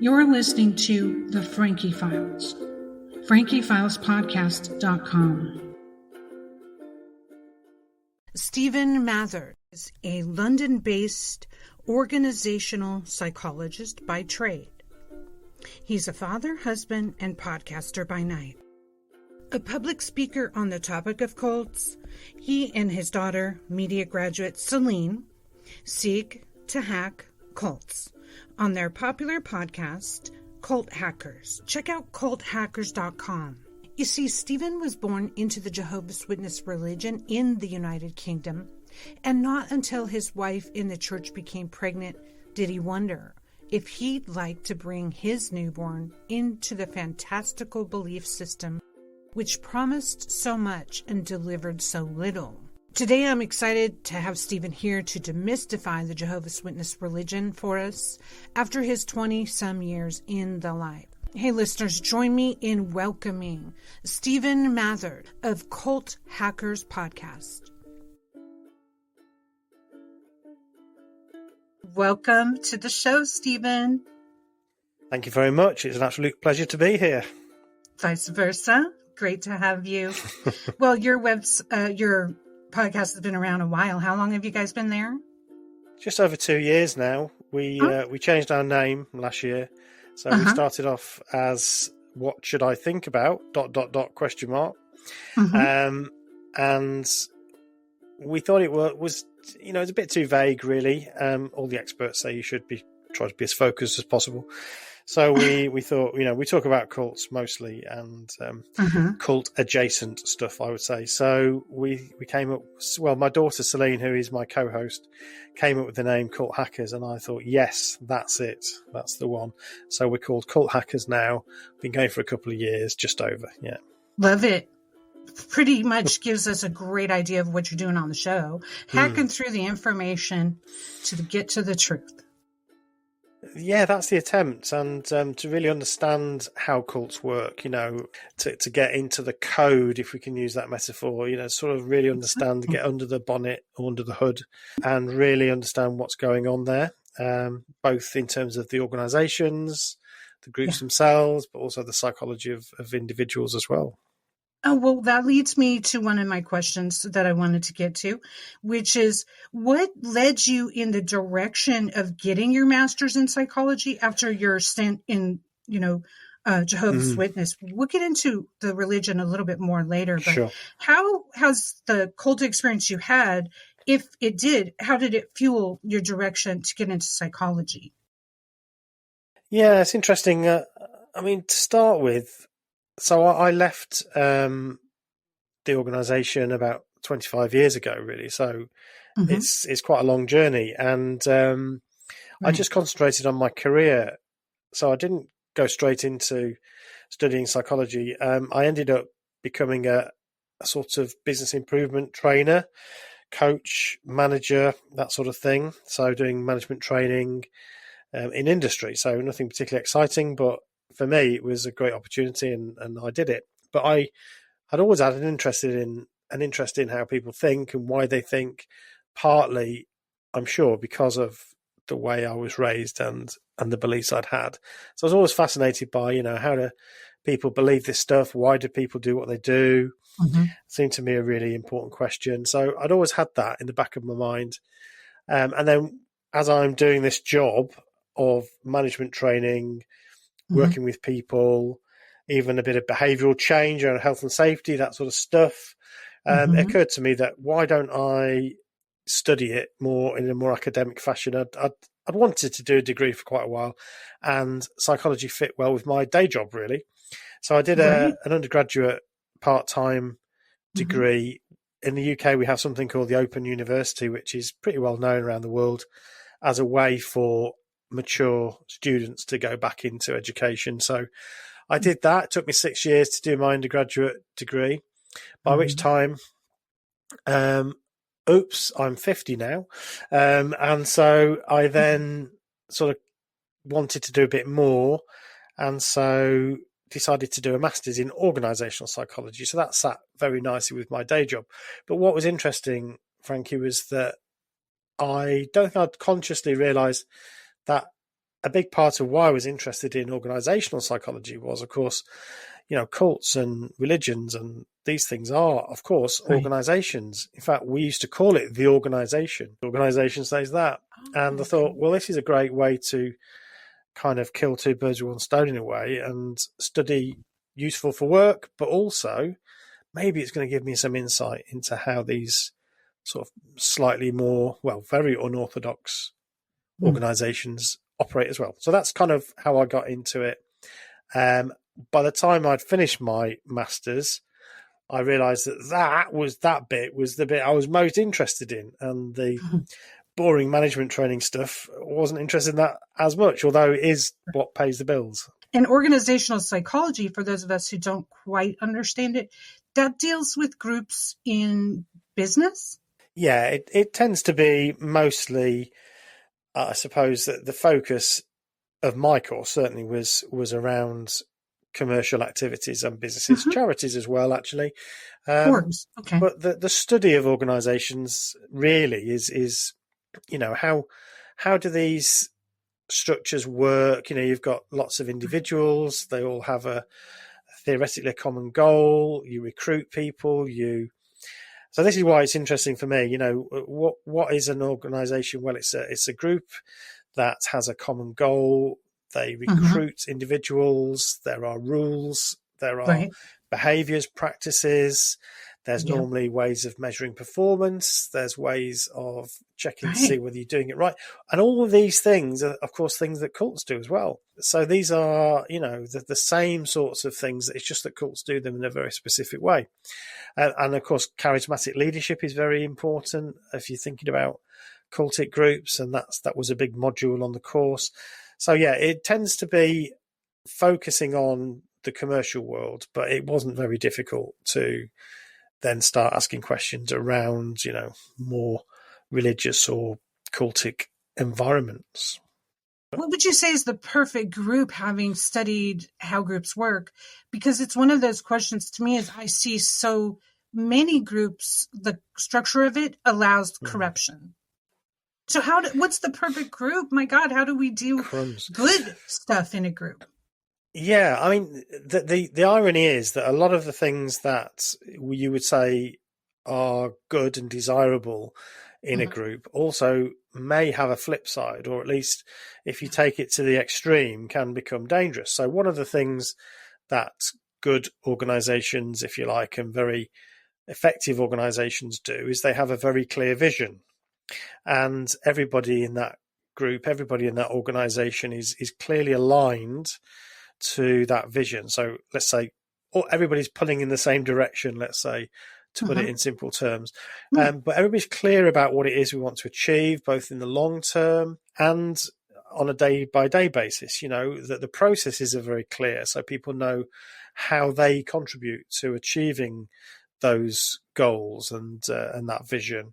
You're listening to The Frankie Files, FrankieFilesPodcast.com. Stephen Mather is a London-based organizational psychologist by trade. He's a father, husband, and podcaster by night. A public speaker on the topic of cults, he and his daughter, media graduate Celine, seek to hack cults on their popular podcast, Cult Hackers. Check out culthackers.com. You see, Stephen was born into the Jehovah's Witness religion in the United Kingdom, and not until his wife in the church became pregnant did he wonder if he'd like to bring his newborn into the fantastical belief system which promised so much and delivered so little. Today I'm excited to have Stephen here to demystify the Jehovah's Witness religion for us after his 20-some years in the light. Hey listeners, join me in welcoming Stephen Mather of Cult Hackers Podcast. Welcome to the show, Stephen. Thank you very much. It's an absolute pleasure to be here. Vice versa. Great to have you. Well, your podcast has been around a while. How long have you guys been there? Just over 2 years now. We changed our name last year. So we started off as What Should I Think About? ... And we thought it was it's a bit too vague, really. All the experts say you should try to be as focused as possible. So we thought, we talk about cults mostly and cult adjacent stuff, I would say. So we came up, my daughter Celine, who is my co-host, came up with the name Cult Hackers, and I thought, yes, that's it. That's the one. So we're called Cult Hackers now. Been going for a couple of years, just over, yeah. Love it. Pretty much gives us a great idea of what you're doing on the show. Hacking through the information to get to the truth. Yeah, that's the attempt, and to really understand how cults work, to get into the code, if we can use that metaphor, sort of really understand, get under the bonnet or under the hood and really understand what's going on there, both in terms of the organizations, the groups themselves, but also the psychology of individuals as well. Oh, well, that leads me to one of my questions that I wanted to get to, which is what led you in the direction of getting your master's in psychology after your stint in, Jehovah's Witness? We'll get into the religion a little bit more later, but Sure. How has the cult experience you had, if it did, how did it fuel your direction to get into psychology? Yeah, it's interesting. To start with, so I left the organisation about 25 years ago, really. So it's quite a long journey, and I just concentrated on my career. So I didn't go straight into studying psychology. I ended up becoming a sort of business improvement trainer, coach, manager, that sort of thing. So doing management training in industry. So nothing particularly exciting, but for me, it was a great opportunity, and I did it. But I had always had an interest in how people think and why they think. Partly, I'm sure, because of the way I was raised and the beliefs I'd had. So I was always fascinated by, how do people believe this stuff? Why do people do what they do? It seemed to me a really important question. So I'd always had that in the back of my mind. And then as I'm doing this job of management training, working with people, even a bit of behavioural change around health and safety, that sort of stuff. It occurred to me that why don't I study it more in a more academic fashion? I'd wanted to do a degree for quite a while, and psychology fit well with my day job, really. So I did an undergraduate part-time degree. In the UK, we have something called the Open University, which is pretty well known around the world as a way for mature students to go back into education. So I did that. It took me 6 years to do my undergraduate degree, by which time, I'm 50 now. And so I then sort of wanted to do a bit more, and so decided to do a master's in organisational psychology. So that sat very nicely with my day job. But what was interesting, Frankie, was that I don't think I'd consciously realised that a big part of why I was interested in organizational psychology was, of course, cults and religions and these things are, of course, organizations. In fact, we used to call it the organization. The organization says that. And I thought, well, this is a great way to kind of kill two birds with one stone in a way and study useful for work, but also maybe it's going to give me some insight into how these sort of slightly more, very unorthodox organizations operate as well. So that's kind of how I got into it. By the time I'd finished my master's, I realized that bit was the bit I was most interested in, and the boring management training stuff wasn't interested in that as much, although it is what pays the bills. And organizational psychology, for those of us who don't quite understand it, that deals with groups in business? Yeah, it tends to be mostly, I suppose, that the focus of my course certainly was around commercial activities and businesses, charities as well, actually. Of course. Okay. But the study of organizations really is how do these structures work? You've got lots of individuals, they all have theoretically a common goal, you recruit people, so this is why it's interesting for me. What is an organization? Well, it's a group that has a common goal. They recruit individuals. There are rules. There are behaviors, practices. There's normally ways of measuring performance. There's ways of checking to see whether you're doing it right. And all of these things are, of course, things that cults do as well. So these are, the same sorts of things. It's just that cults do them in a very specific way. And of course, charismatic leadership is very important if you're thinking about cultic groups. And that was a big module on the course. So, it tends to be focusing on the commercial world, but it wasn't very difficult to then start asking questions around, more religious or cultic environments. What would you say is the perfect group, having studied how groups work? Because it's one of those questions to me, as I see so many groups, the structure of it allows corruption. So what's the perfect group? My God, how do we do good stuff in a group? Yeah, I mean, the irony is that a lot of the things that you would say are good and desirable in a group also may have a flip side, or at least if you take it to the extreme, can become dangerous. So one of the things that good organizations, if you like, and very effective organizations do is they have a very clear vision. And everybody in that group, everybody in that organization is clearly aligned to that vision. So let's say everybody's pulling in the same direction, let's say, to put it in simple terms. But everybody's clear about what it is we want to achieve, both in the long term and on a day-by-day basis. That the processes are very clear, so people know how they contribute to achieving those goals and that vision,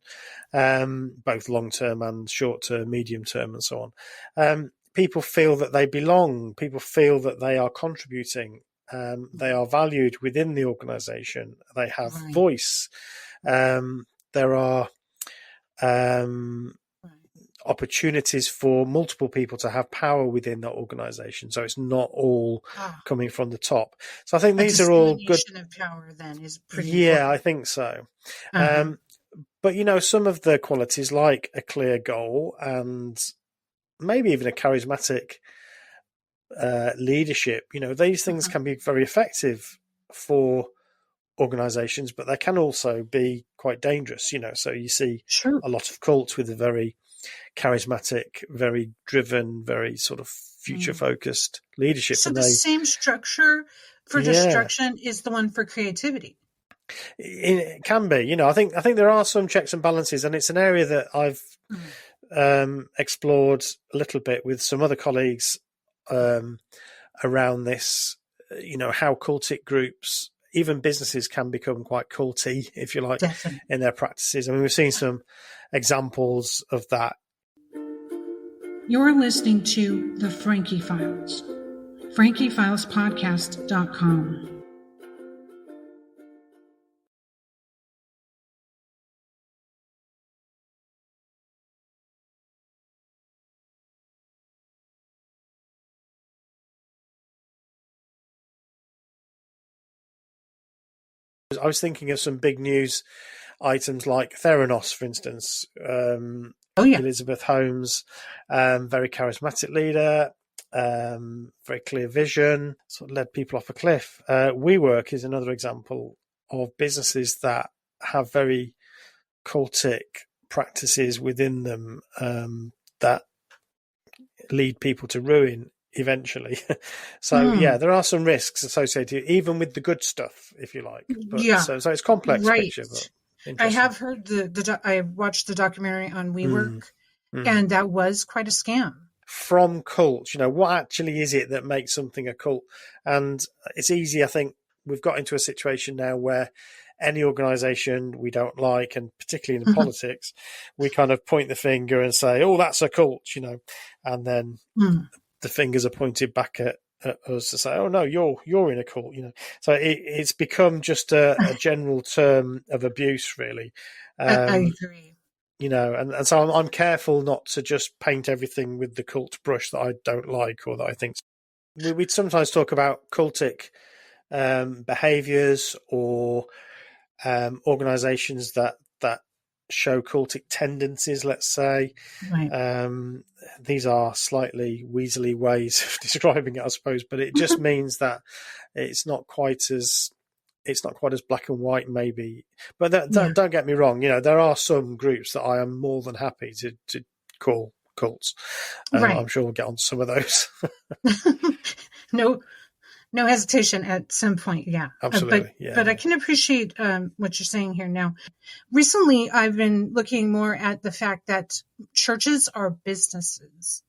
both long-term and short-term, medium-term, and so on. People feel that they belong. People feel that they are contributing. They are valued within the organization. They have voice. There are opportunities for multiple people to have power within that organization. So it's not all coming from the top. So I think these are all good. Of power then is pretty important. I think so. But some of the qualities like a clear goal and maybe even a charismatic leadership, these things can be very effective for organizations, but they can also be quite dangerous, so you see a lot of cults with a very charismatic, very driven, very sort of future focused leadership. So the same structure for destruction is the one for creativity. It can be, I think there are some checks and balances, and it's an area that I've explored a little bit with some other colleagues around this, how cultic groups, even businesses, can become quite culty, if you like, in their practices. I mean, we've seen some examples of that. You're listening to The Frankie Files, FrankieFilesPodcast.com. I was thinking of some big news items like Theranos, for instance. Oh, yeah. Elizabeth Holmes, very charismatic leader, very clear vision, sort of led people off a cliff. WeWork is another example of businesses that have very cultic practices within them that lead people to ruin eventually. So yeah, there are some risks associated, even with the good stuff, if you like. But Yeah. so it's a complex Right. picture. But I interesting. have heard I watched the documentary on WeWork, Mm. and that was quite a scam. From cults, what actually is it that makes something a cult? And it's easy, I think. We've got into a situation now where any organisation we don't like, and particularly in politics, we kind of point the finger and say, "Oh, that's a cult," and then the fingers are pointed back at us to say, "Oh no, you're in a cult," So it's become just a general term of abuse, really. I agree. And so I'm careful not to just paint everything with the cult brush that I don't like or that I think. We'd sometimes talk about cultic behaviours or organisations that show cultic tendencies, let's say. Right. These are slightly weaselly ways of describing it, I suppose, but it just means that it's not quite as black and white, maybe. But don't get me wrong. There are some groups that I am more than happy to call cults. Right. I'm sure we'll get on to some of those. No hesitation at some point. Yeah, absolutely. But I can appreciate what you're saying here now. Recently, I've been looking more at the fact that churches are businesses.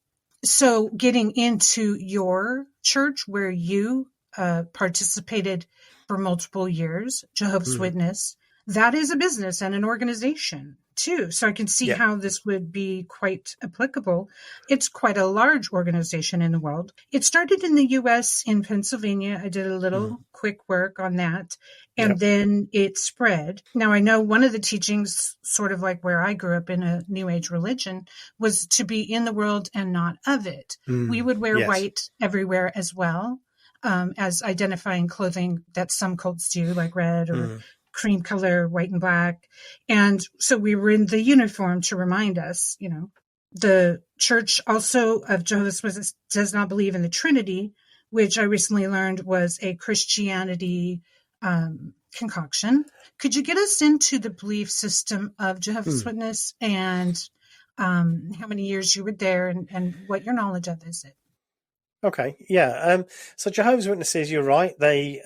So getting into your church where you participated for multiple years, Jehovah's Witness, that is a business and an organization too. So I can see how this would be quite applicable. It's quite a large organization in the world. It started in the U.S. in Pennsylvania. I did a little quick work on that. And then it spread. Now, I know one of the teachings, sort of like where I grew up in a New Age religion, was to be in the world and not of it. We would wear white everywhere as well, as identifying clothing that some cults do, like red or cream color, white and black. And so we were in the uniform to remind us, The Church also of Jehovah's Witnesses does not believe in the Trinity, which I recently learned was a Christianity concoction. Could you get us into the belief system of Jehovah's Witness and how many years you were there and what your knowledge of is it? Okay, yeah. So Jehovah's Witnesses, you're right. They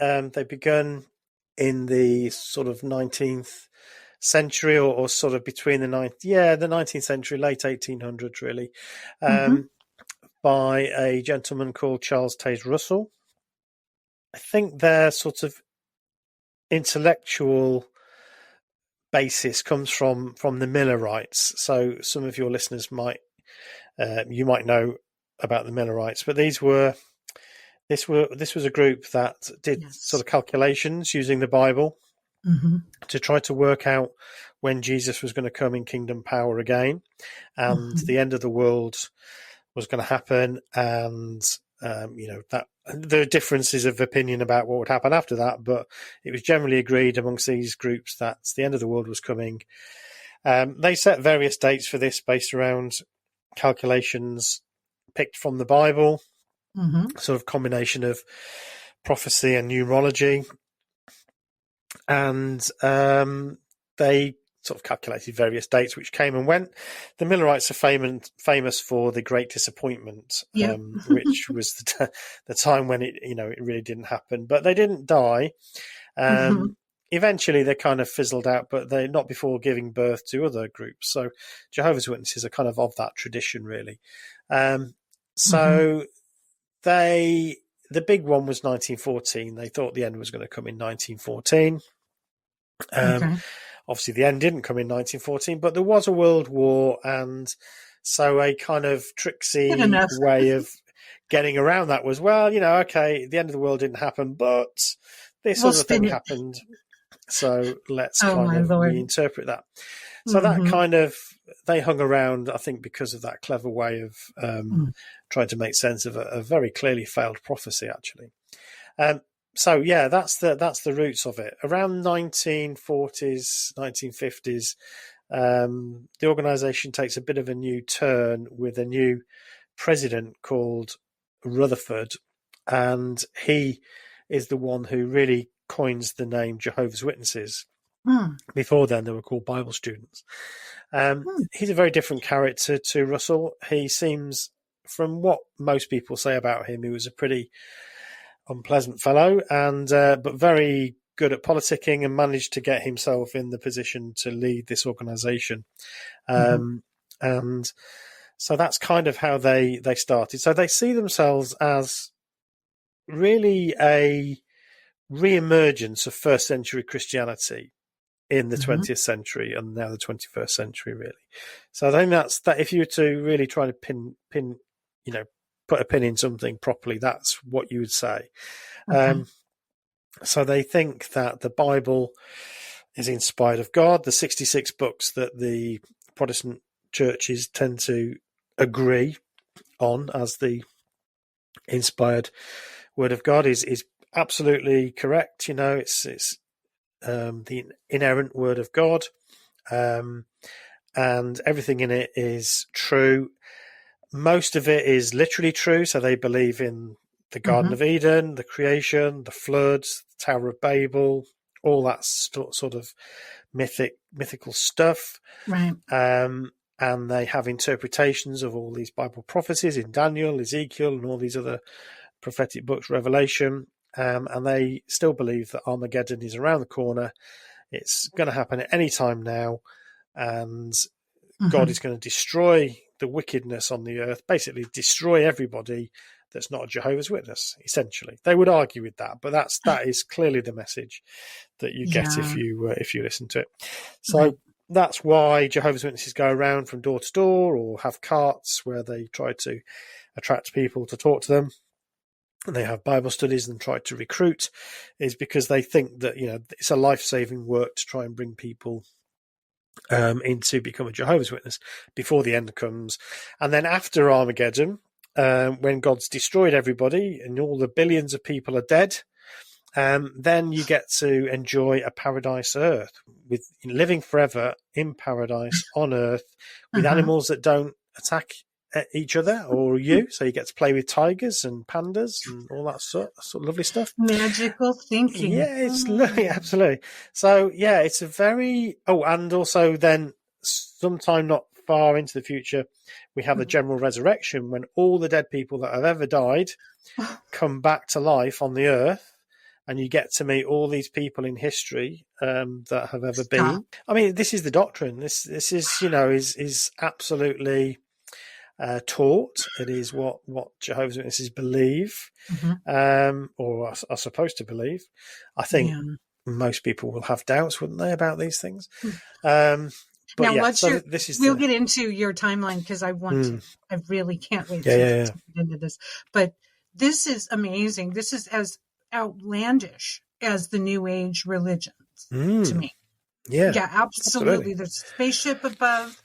begun in the sort of 19th century or sort of between the 19th century, late 1800s, really, by a gentleman called Charles Taze Russell. I think their sort of intellectual basis comes from the Millerites. So some of your listeners might know about the Millerites, but this was a group that did sort of calculations using the Bible to try to work out when Jesus was going to come in kingdom power again, and the end of the world was going to happen, and that there are differences of opinion about what would happen after that, but it was generally agreed amongst these groups that the end of the world was coming. They set various dates for this based around calculations picked from the Bible, sort of combination of prophecy and numerology. And they sort of calculated various dates which came and went. The Millerites are famous for the Great Disappointment, which was the time when it really didn't happen. But they didn't die. Eventually, they kind of fizzled out, but they not before giving birth to other groups. So Jehovah's Witnesses are kind of that tradition, really. So the big one was 1914. They thought the end was going to come in 1914. Obviously, the end didn't come in 1914, but there was a world war, and so a kind of tricksy way of getting around that was, okay, the end of the world didn't happen, but this other thing happened, so let's reinterpret that. So that kind of, they hung around, I think, because of that clever way of trying to make sense of a very clearly failed prophecy, actually. So yeah, that's the roots of it. Around 1940s, 1950s, the organisation takes a bit of a new turn with a new president called Rutherford, and he is the one who really coins the name Jehovah's Witnesses. Before then, they were called Bible students. He's a very different character to Russell. He seems, from what most people say about him, he was a pretty unpleasant fellow, and but very good at politicking, and managed to get himself in the position to lead this organisation. And so that's kind of how they started. So they see themselves as really a re-emergence of first century Christianity in the 20th century and now the 21st century, really. So I think that's that. If you were to really try to pin, put a pin in something properly, that's what you would say. So they think that the Bible is inspired of God. The 66 books that the Protestant churches tend to agree on as the inspired word of God is absolutely correct. It's the inerrant word of God, and everything in it is true. Most of it is literally true. So they believe in the Garden of Eden, the creation, the floods, the Tower of Babel, all that sort of mythical stuff. Right. And they have interpretations of all these Bible prophecies in Daniel, Ezekiel, and all these other prophetic books, Revelation. And they still believe that Armageddon is around the corner. It's going to happen at any time now. And God is going to destroy the wickedness on the earth, basically destroy everybody that's not a Jehovah's Witness, essentially. They would argue with that, but that is clearly the message that you get if you listen to it. So that's why Jehovah's Witnesses go around from door to door or have carts where they try to attract people to talk to them. And they have Bible studies and try to recruit, is because they think that, it's a life-saving work to try and bring people in to become a Jehovah's Witness before the end comes. And then after Armageddon, when God's destroyed everybody and all the billions of people are dead, then you get to enjoy a paradise earth with living forever in paradise on earth with animals that don't attack each other or you. So you get to play with tigers and pandas and all that sort of lovely stuff. Magical thinking. Yeah, it's lovely, absolutely. So yeah, it's a very and also then sometime not far into the future, we have a general resurrection when all the dead people that have ever died come back to life on the earth. And you get to meet all these people in history that have ever been. I mean, this is the doctrine. This is, is absolutely taught. It is what Jehovah's Witnesses believe, or are supposed to believe. I think most people will have doubts, wouldn't they, about these things? But now, we'll get into your timeline because I I really can't wait to get into this. But this is amazing. This is as outlandish as the New Age religions to me. Yeah, absolutely. There's a spaceship above.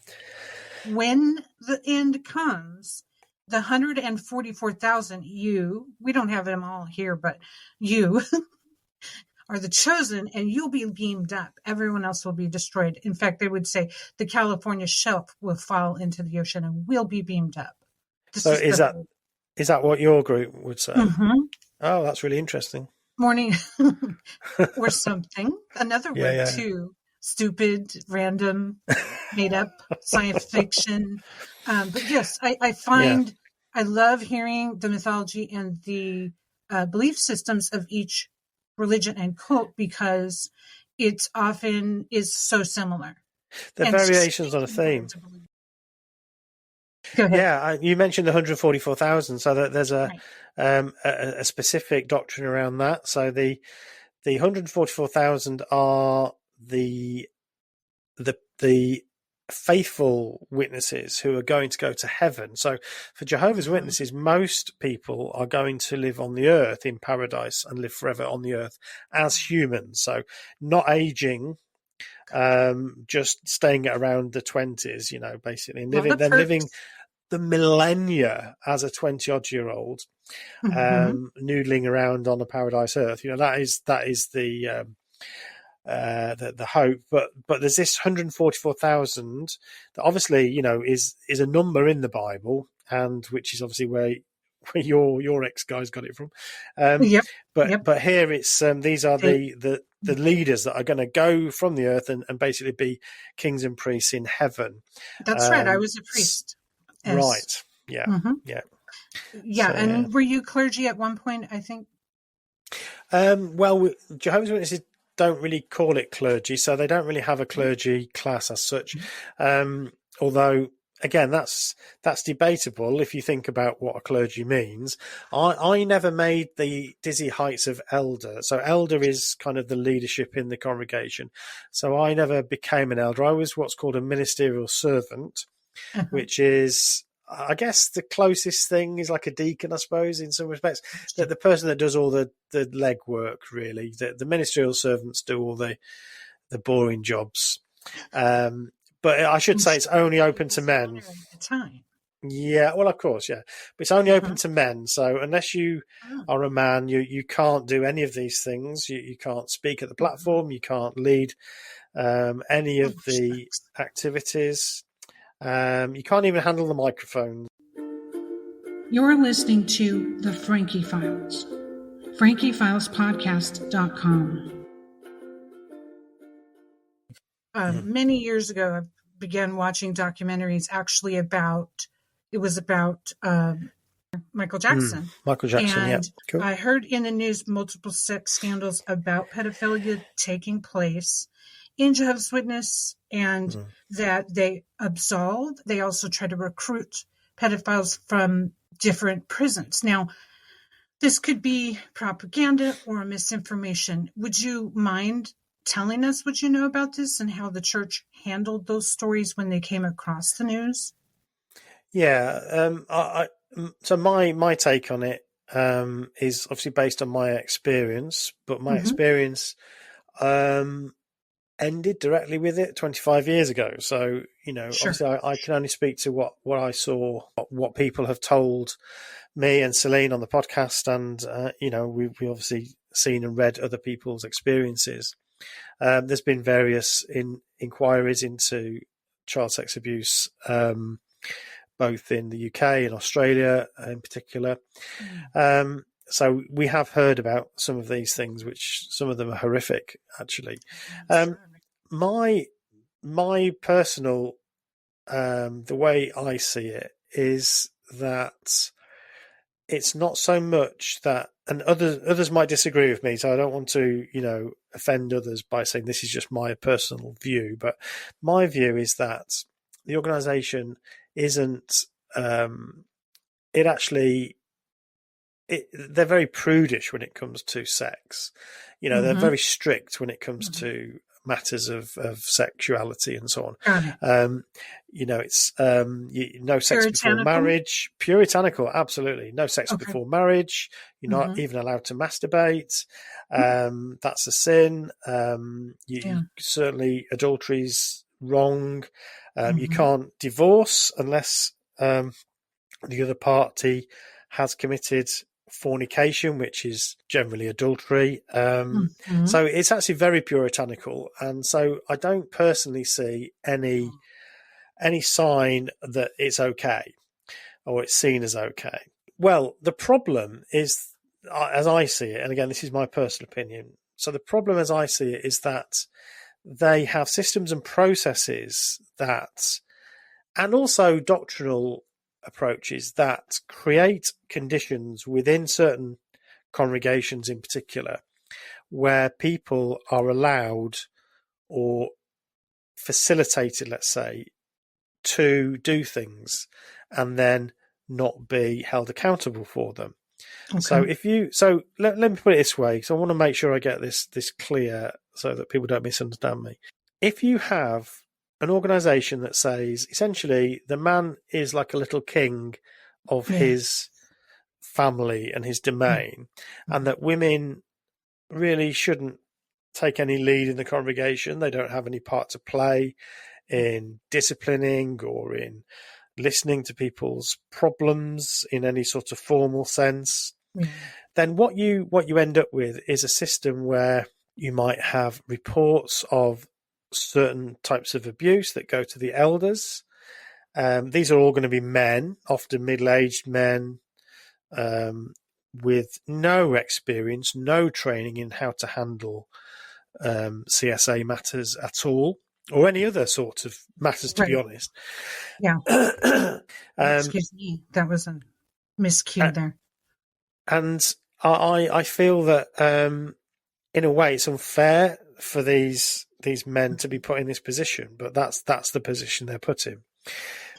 When the end comes, the 144,000 we don't have them all here, but you are the chosen, and you'll be beamed up. Everyone else will be destroyed. In fact, they would say the California shelf will fall into the ocean and we'll be beamed up. So is that what your group would say? Oh, that's really interesting. Morning or something. Another word too. Stupid, random, made up, science fiction. But yes, I find I love hearing the mythology and the belief systems of each religion and cult because it often is so similar. They're variations on a theme. Go ahead. Yeah, you mentioned 144,000, so that there's a specific doctrine around that. So the 144,000 are the faithful witnesses who are going to go to heaven. So for Jehovah's Witnesses, most people are going to live on the earth in paradise and live forever on the earth as humans. So not aging, just staying at around the 20s, basically. And living the millennia as a 20-odd-year-old, noodling around on a paradise Earth. That is the hope. But there's this 144,000 that obviously is a number in the Bible, and which is obviously where your ex guys got it from. But here it's these are the leaders that are going to go from the earth and basically be kings and priests in heaven. That's right. I was a priest. Right. Yeah. Yeah. Yeah. And were you clergy at one point, I think? Well, Jehovah's Witnesses don't really call it clergy, so they don't really have a clergy class as such. Although, again, that's debatable if you think about what a clergy means. I never made the dizzy heights of elder. So elder is kind of the leadership in the congregation. So I never became an elder. I was what's called a ministerial servant, which is, I guess, the closest thing is like a deacon, I suppose, in some respects. The person that does all the legwork, really. The ministerial servants do all the boring jobs. But I should say it's only open to men. Yeah, well, of course, yeah. But it's only open to men. So unless you are a man, you can't do any of these things. You can't speak at the platform. You can't lead any of the activities. You can't even handle the microphone. You're listening to The Frankie Files. FrankieFilesPodcast.com. Many years ago, I began watching documentaries actually about Michael Jackson. Michael Jackson, and yeah. Cool. I heard in the news multiple sex scandals about pedophilia taking place in Jehovah's Witness, and that they absolve. They also try to recruit pedophiles from different prisons. Now, this could be propaganda or misinformation. Would you mind telling us what you know about this and how the church handled those stories when they came across the news? Yeah. So my take on it is obviously based on my experience, but my experience ended directly with it 25 years ago. So, obviously I can only speak to what I saw, what people have told me and Celine on the podcast. And, we've obviously seen and read other people's experiences. There's been various inquiries into child sex abuse, both in the UK and Australia in particular. So we have heard about some of these things, which some of them are horrific, actually. My personal, the way I see it is that it's not so much that, and others might disagree with me, so I don't want to, offend others by saying this is just my personal view, but my view is that the organisation isn't, they're very prudish when it comes to sex. They're very strict when it comes to matters of sexuality and so on. It's no sex before marriage. Puritanical, absolutely. No sex before marriage. You're not even allowed to masturbate. That's a sin. Certainly adultery's wrong. You can't divorce unless the other party has committed fornication, which is generally adultery. So it's actually very puritanical, and so I don't personally see any sign that it's okay or it's seen as okay. Well, the problem is, as I see it, and again, this is my personal opinion, so the problem as I see it is that they have systems and processes that, and also doctrinal approaches that create conditions within certain congregations in particular where people are allowed or facilitated, let's say, to do things and then not be held accountable for them. Okay. So let me put it this way. So I want to make sure I get this clear so that people don't misunderstand me. If you have an organisation that says essentially the man is like a little king of his family and his domain, and that women really shouldn't take any lead in the congregation, they don't have any part to play in disciplining or in listening to people's problems in any sort of formal sense, Yeah. then what you end up with is a system where you might have reports of certain types of abuse that go to the elders. These are all going to be men, often middle-aged men, with no experience, no training in how to handle CSA matters at all, or any other sort of matters, to be honest. Yeah. Excuse me, that was a miscue there. And I feel that in a way it's unfair for these men to be put in this position, but that's the position they're put in.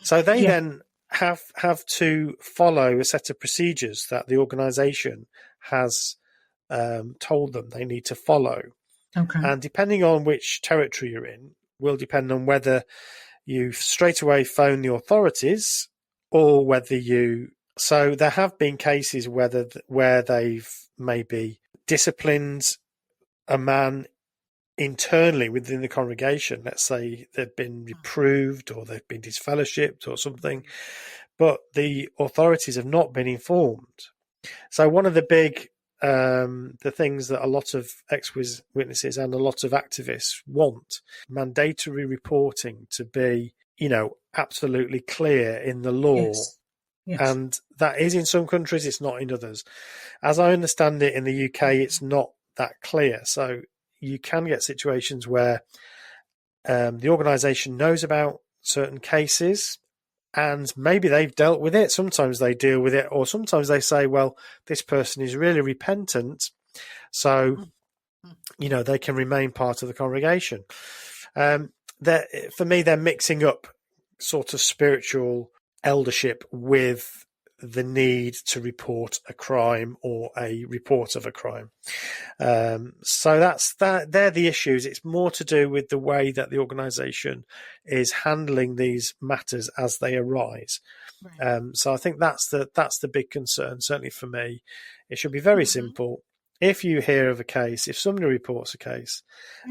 So they then have to follow a set of procedures that the organisation has told them they need to follow. Okay. And depending on which territory you're in, will depend on whether you straight away phone the authorities or whether you. So there have been cases where they've maybe disciplined a man internally within the congregation. Let's say they've been reproved or they've been disfellowshipped or something, but the authorities have not been informed. So one of the big the things that a lot of ex-witnesses and a lot of activists want, mandatory reporting to be, absolutely clear in the law. Yes. Yes. And that is in some countries, it's not in others. As I understand it, in the UK, it's not that clear. So you can get situations where the organisation knows about certain cases and maybe they've dealt with it. Sometimes they deal with it, or sometimes they say, well, this person is really repentant, so they can remain part of the congregation. For me, they're mixing up sort of spiritual eldership with the need to report a crime or a report of a crime. So they're the issues. It's more to do with the way that the organisation is handling these matters as they arise. Right. So I think that's the big concern, certainly for me. It should be very simple. If you hear of a case, if somebody reports a case,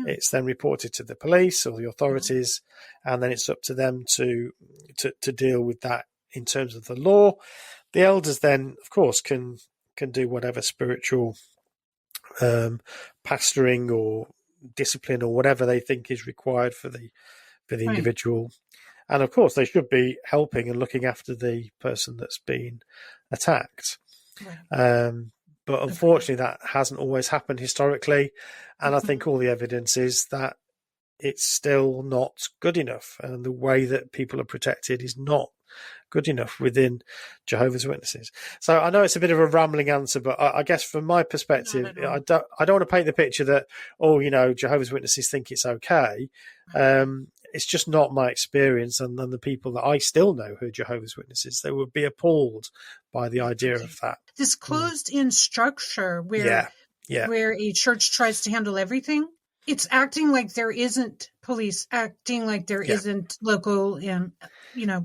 it's then reported to the police or the authorities, and then it's up to them to deal with that in terms of the law. The elders then, of course, can do whatever spiritual pastoring or discipline or whatever they think is required for the individual. And of course, they should be helping and looking after the person that's been attacked. Right. But unfortunately, that hasn't always happened historically. And I think all the evidence is that it's still not good enough. And the way that people are protected is not good enough within Jehovah's Witnesses. So I know it's a bit of a rambling answer, but I guess from my perspective, I don't want to paint the picture that, Jehovah's Witnesses think it's okay. It's just not my experience. And the people that I still know who are Jehovah's Witnesses, they would be appalled by the idea of that. This closed-in structure where a church tries to handle everything, it's acting like there isn't police, acting like there isn't local,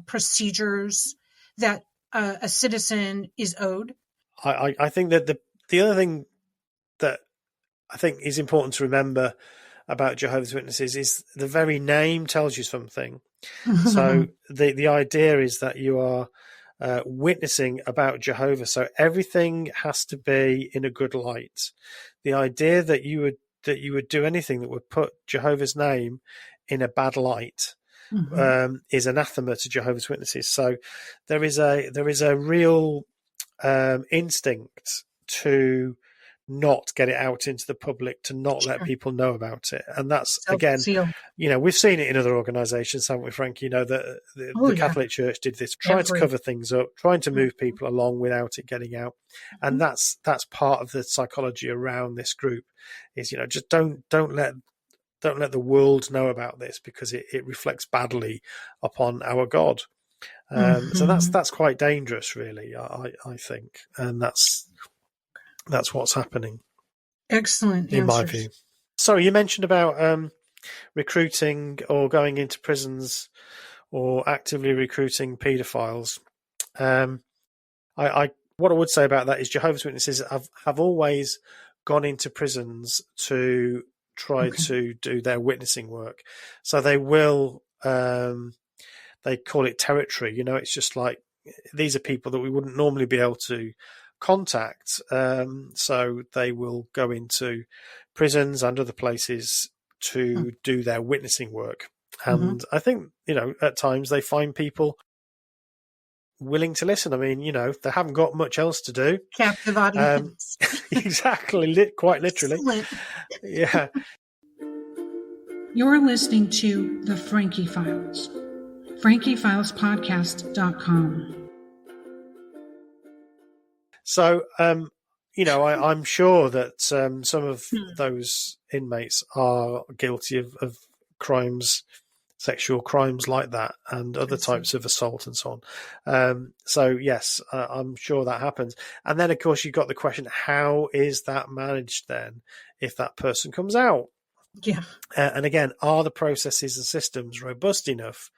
procedures that a citizen is owed. I think that the other thing that I think is important to remember about Jehovah's Witnesses is the very name tells you something. So the idea is that you are witnessing about Jehovah. So everything has to be in a good light. The idea that you would do anything that would put Jehovah's name in a bad light is anathema to Jehovah's Witnesses. So there is a real instinct to not get it out into the public, to not let people know about it. And that's, again, we've seen it in other organisations, haven't we, Frankie? That the Catholic Church did this, trying to cover things up, trying to move people along without it getting out. And that's part of the psychology around this group is, just don't let the world know about this because it reflects badly upon our God. So that's quite dangerous, really, I think. And that's what's happening. Excellent in my view. Sorry, you mentioned about recruiting or going into prisons or actively recruiting paedophiles. What I would say about that is Jehovah's Witnesses have always gone into prisons to try to do their witnessing work. So they will they call it territory. It's just like these are people that we wouldn't normally be able to contact. So they will go into prisons and other places to do their witnessing work. And I think, at times they find people willing to listen. I mean, they haven't got much else to do. Captive audience. Exactly, quite literally. Excellent. Yeah. You're listening to The Frankie Files. FrankieFilesPodcast.com. So, I'm sure that some of those inmates are guilty of crimes, sexual crimes like that, and other types of assault and so on. So, yes, I'm sure that happens. And then, of course, you've got the question, how is that managed then if that person comes out? Yeah. And again, are the processes and systems robust enough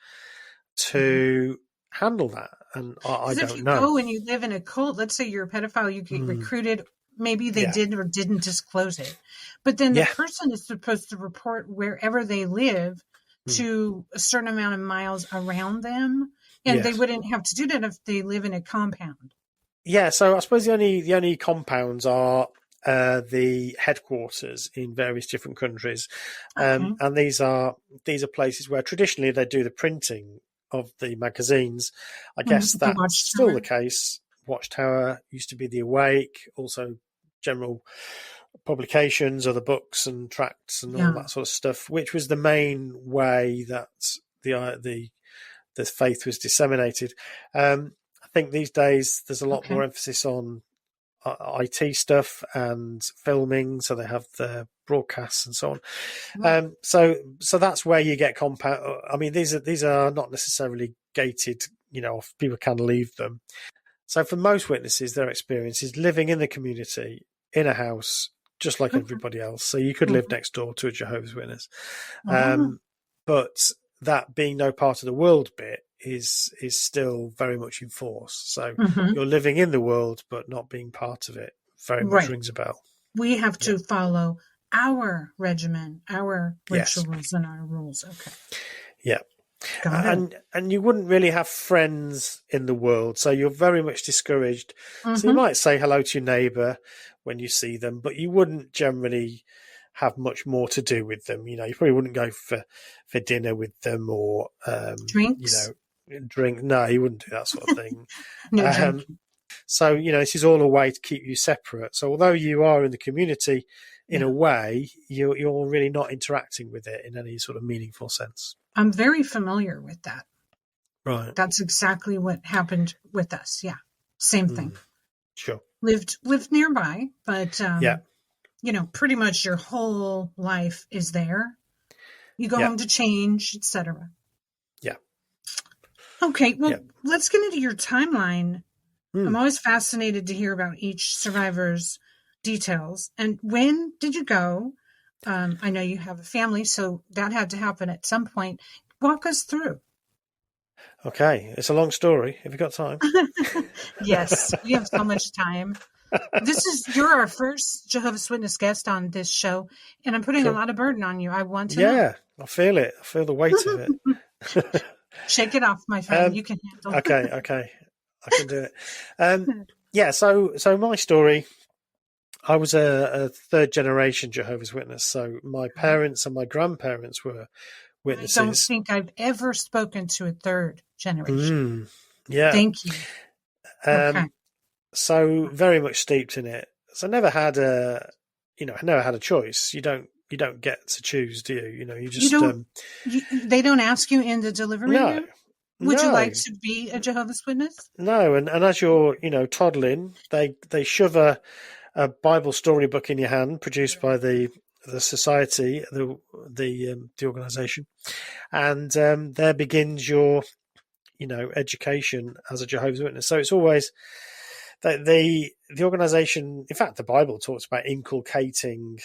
to handle that? And I don't know. If you go and you live in a cult, let's say you're a pedophile, you get recruited, maybe they did or didn't disclose it. But then the person is supposed to report wherever they live to a certain amount of miles around them. And they wouldn't have to do that if they live in a compound. Yeah, so I suppose the only compounds are the headquarters in various different countries. And these are places where traditionally they do the printing of the magazines. I guess that's still the case. Watchtower used to be the Awake, also general publications, other books and tracts and all that sort of stuff, which was the main way that the faith was disseminated. I think these days there's a lot more emphasis on IT stuff and filming, so they have the broadcasts and so on. So that's where you get compound. I mean, these are not necessarily gated. People can leave them. So for most witnesses, their experience is living in the community in a house, just like everybody else. So you could live next door to a Jehovah's Witness, but that being no part of the world bit is still very much in force. So you're living in the world, but not being part of it. Very much rings a bell. We have to follow our regimen, our rituals, and our rules. Okay. Yeah. And you wouldn't really have friends in the world, so you're very much discouraged. So you might say hello to your neighbour when you see them, but you wouldn't generally have much more to do with them. You probably wouldn't go for dinner with them or drinks. Drink. No, you wouldn't do that sort of thing. No so this is all a way to keep you separate. So although you are in the community, in a way, you're really not interacting with it in any sort of meaningful sense. I'm very familiar with that. Right. That's exactly what happened with us. Yeah. Same thing. Sure. Lived nearby, but pretty much your whole life is there. You go home to change, etc. Yeah. Okay, well, let's get into your timeline. I'm always fascinated to hear about each survivor's details. And when did you go? I know you have a family, so that had to happen at some point. Walk us through. Okay, it's a long story. Have you got time? Yes, we have so much time. You're our first Jehovah's Witness guest on this show, and I'm putting a lot of burden on you. I want to know. Yeah, I feel it. I feel the weight of it. Shake it off, my friend. You can handle it. Okay. I can do it. So my story, I was a third generation Jehovah's Witness. So my parents and my grandparents were witnesses. I don't think I've ever spoken to a third generation. Yeah. Thank you. So very much steeped in it. So I never had a choice. You don't get to choose, do you? You just they don't ask you in the delivery room? Would you like to be a Jehovah's Witness? No, and as you're, toddling, they shove a Bible storybook in your hand, produced by the society, the organisation, and there begins your, education as a Jehovah's Witness. So it's always the organisation. In fact, the Bible talks about inculcating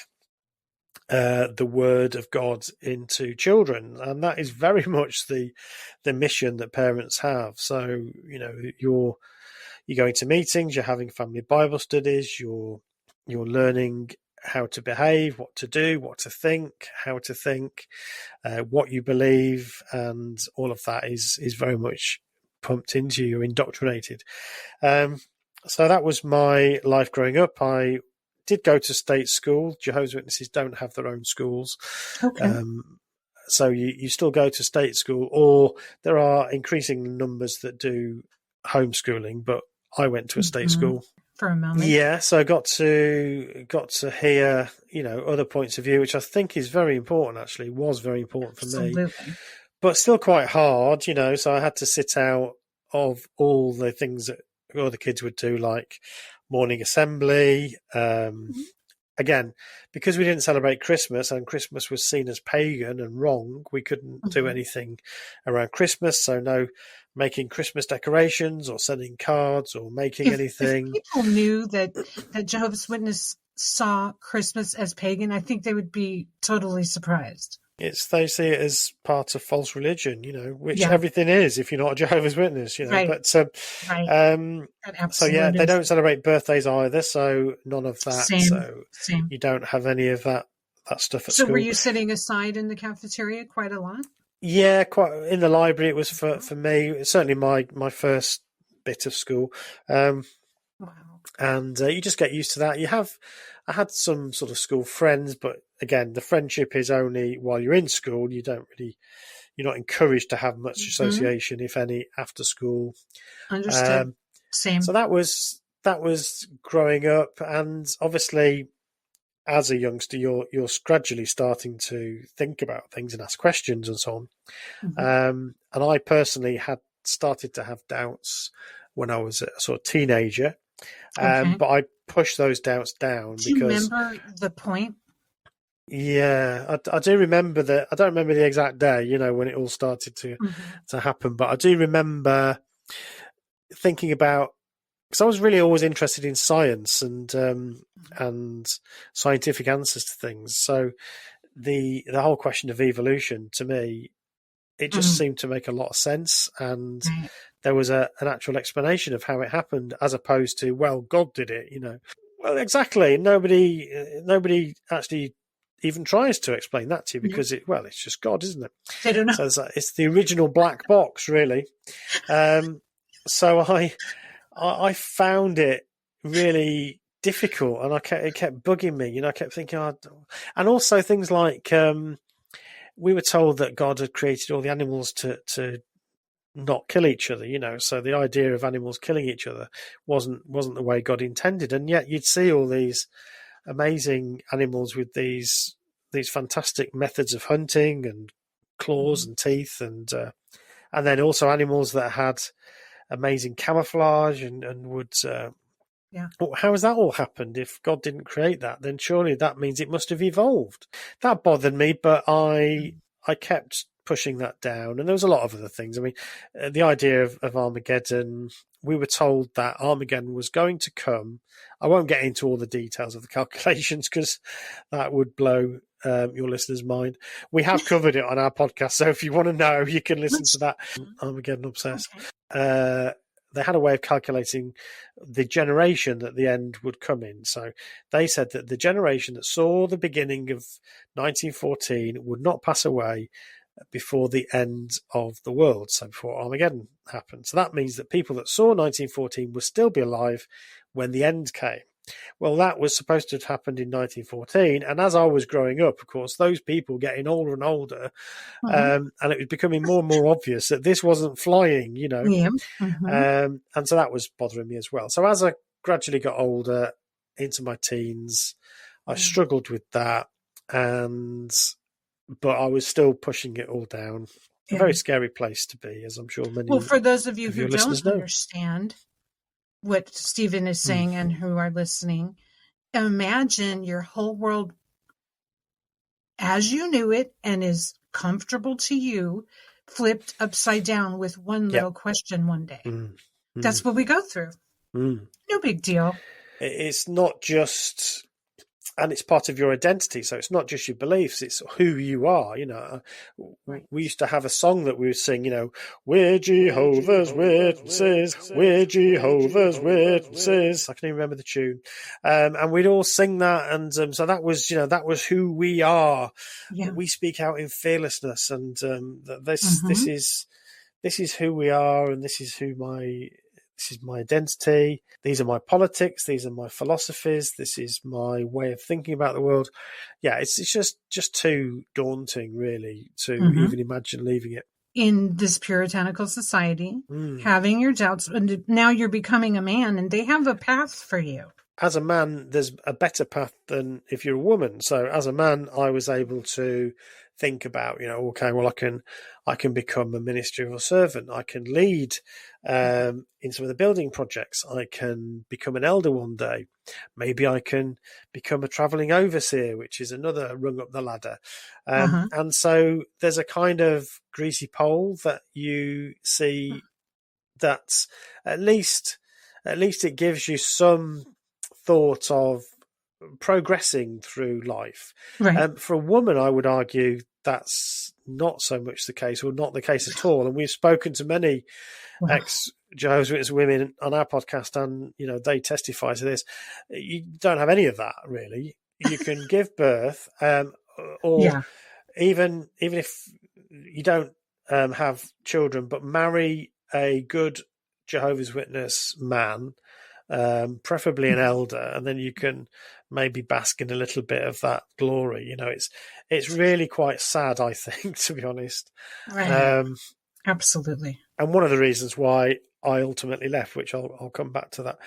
the word of God into children, and that is very much the mission that parents have. So you're going to meetings, you're having family Bible studies, you're learning how to behave, what to do, what to think, how to think, what you believe, and all of that is very much pumped into you, indoctrinated. So that was my life growing up. I did go to state school. Jehovah's Witnesses don't have their own schools. Okay. So you still go to state school, or there are increasing numbers that do homeschooling, but I went to a state school. For a moment. Yeah, so I got to hear, other points of view, which I think is very important, actually, was very important for me. But still quite hard, so I had to sit out of all the things that other kids would do, like morning assembly. Again, because we didn't celebrate Christmas and Christmas was seen as pagan and wrong, we couldn't do anything around Christmas. So no making Christmas decorations or sending cards or making anything. If people knew that Jehovah's Witness saw Christmas as pagan, I think they would be totally surprised. They see it as part of false religion, which everything is if you're not a Jehovah's Witness, Right. But Right. So yeah, they don't celebrate birthdays either, so none of that. Same. You don't have any of that stuff at so school. So were you sitting aside in the cafeteria quite a lot? Yeah, quite in the library. It was for me, certainly my first bit of school. Wow. And you just get used to that. I had some sort of school friends, but again, the friendship is only while you're in school. You're not encouraged to have much association, if any, after school. Understood. Same. So that was growing up, and obviously, as a youngster, you're gradually starting to think about things and ask questions and so on. And I personally had started to have doubts when I was a sort of teenager. But I pushed those doubts down. Do you remember the point? Yeah, I do remember that. I don't remember the exact day, when it all started to happen, but I do remember thinking about, because I was really always interested in science and scientific answers to things. So the whole question of evolution, to me, it just seemed to make a lot of sense, and there was an actual explanation of how it happened, as opposed to, well, God did it, Well, exactly. Nobody actually even tries to explain that to you, because it's just God, isn't it? They don't know. So it's the original black box, really. So I found it really difficult, and it kept bugging me. I kept thinking, and also things like we were told that God had created all the animals to not kill each other, So the idea of animals killing each other wasn't the way God intended, and yet you'd see all these amazing animals with these fantastic methods of hunting and claws and teeth, and then also animals that had amazing camouflage and would. How has that all happened? If God didn't create that, then surely that means it must have evolved. That bothered me, but I kept pushing that down. And there was a lot of other things. I mean, the idea of Armageddon, we were told that Armageddon was going to come. I won't get into all the details of the calculations because that would blow your listeners' mind. We have covered it on our podcast, so if you want to know, you can listen to that. Armageddon Obsessed. Okay. They had a way of calculating the generation that the end would come in. So they said that the generation that saw the beginning of 1914 would not pass away before the end of the world, so before Armageddon happened. So that means that people that saw 1914 would still be alive when the end came. Well, that was supposed to have happened in 1914, and as I was growing up, of course, those people getting older and older, and it was becoming more and more obvious that this wasn't flying, and so that was bothering me as well. So as I gradually got older into my teens, I struggled with that, but I was still pushing it all down. A very scary place to be, as I'm sure many. Well, for those of you of who don't understand what Stephen is saying and who are listening, imagine your whole world as you knew it and is comfortable to you flipped upside down with one little question one day. That's what we go through. No big deal. It's not just and it's part of your identity. So it's not just your beliefs, it's who you are. Right. We used to have a song that we would sing, we're Jehovah's Witnesses, we're Jehovah's Witnesses. I can even remember the tune. And we'd all sing that. And so that was who we are. Yeah. We speak out in fearlessness. And Mm-hmm. this is who we are. And this is my identity. These are my politics. These are my philosophies. This is my way of thinking about the world. Yeah, it's just too daunting, really, to even imagine leaving it. In this puritanical society, having your doubts, and now you're becoming a man, and they have a path for you. As a man, there's a better path than if you're a woman. So as a man, I was able to think about, okay, well, I can become a ministerial servant. I can lead in some of the building projects. I can become an elder one day. Maybe I can become a travelling overseer, which is another rung up the ladder. And so there's a kind of greasy pole that you see that's at least it gives you some thought of progressing through life. Right. For a woman, I would argue that's not so much the case, or not the case at all. And we've spoken to many ex-Jehovah's Witness women on our podcast, and they testify to this. You don't have any of that, really. You can give birth, or even if you don't have children, but marry a good Jehovah's Witness man, preferably an elder, and then you can maybe bask in a little bit of that glory. It's really quite sad, I think, to be honest. Right. Absolutely. And one of the reasons why I ultimately left, which I'll come back to that.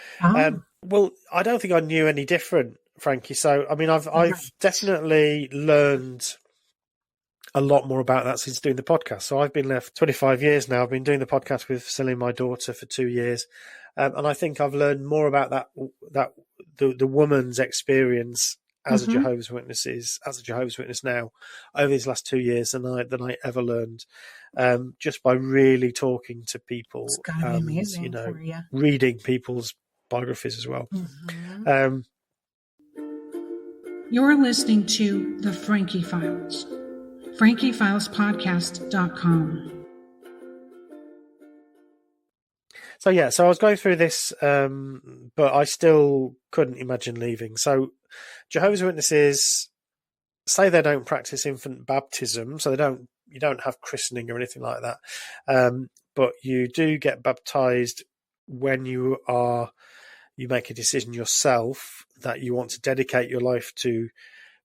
Well, I don't think I knew any different, Frankie. So, I mean, I've definitely learned a lot more about that since doing the podcast. So I've been left 25 years now. I've been doing the podcast with Celine, my daughter, for 2 years. And I think I've learned more about the woman's experience as a Jehovah's Witness now over these last 2 years than I ever learned, just by really talking to people. It's gotta be amazing for you. Reading people's biographies as well. You're listening to the Frankie Files. FrankieFilesPodcast.com. So I was going through this, but I still couldn't imagine leaving. So Jehovah's Witnesses say they don't practice infant baptism, so you don't have christening or anything like that. But you do get baptized when you make a decision yourself that you want to dedicate your life to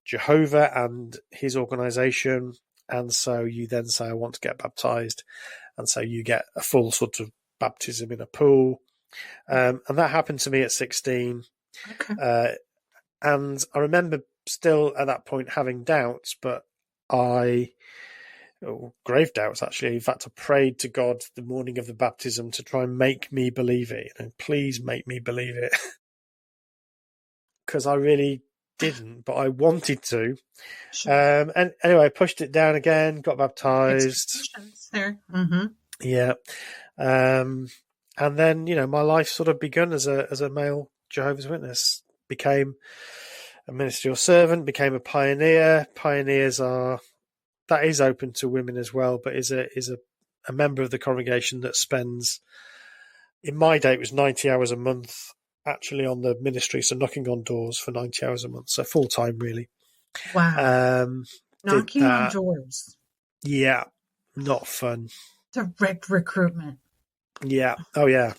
Jehovah and his organization. And so you then say, I want to get baptized. And so you get a full sort of baptism in a pool. And that happened to me at 16. Okay. And I remember still at that point having doubts, but grave doubts actually. In fact, I prayed to God the morning of the baptism to try and make me believe it. And please make me believe it. Because I really didn't, but I wanted to. Sure. And anyway, I pushed it down again, got baptized. There. Yeah. And then, my life sort of begun as a male Jehovah's Witness. Became a ministerial servant, became a pioneer. Pioneers that is open to women as well, but is a member of the congregation that spends, in my day, it was 90 hours a month actually on the ministry, so knocking on doors for 90 hours a month, so full time really. Wow. Knocking on doors. Yeah, not fun. Direct recruitment. Yeah. Oh yeah.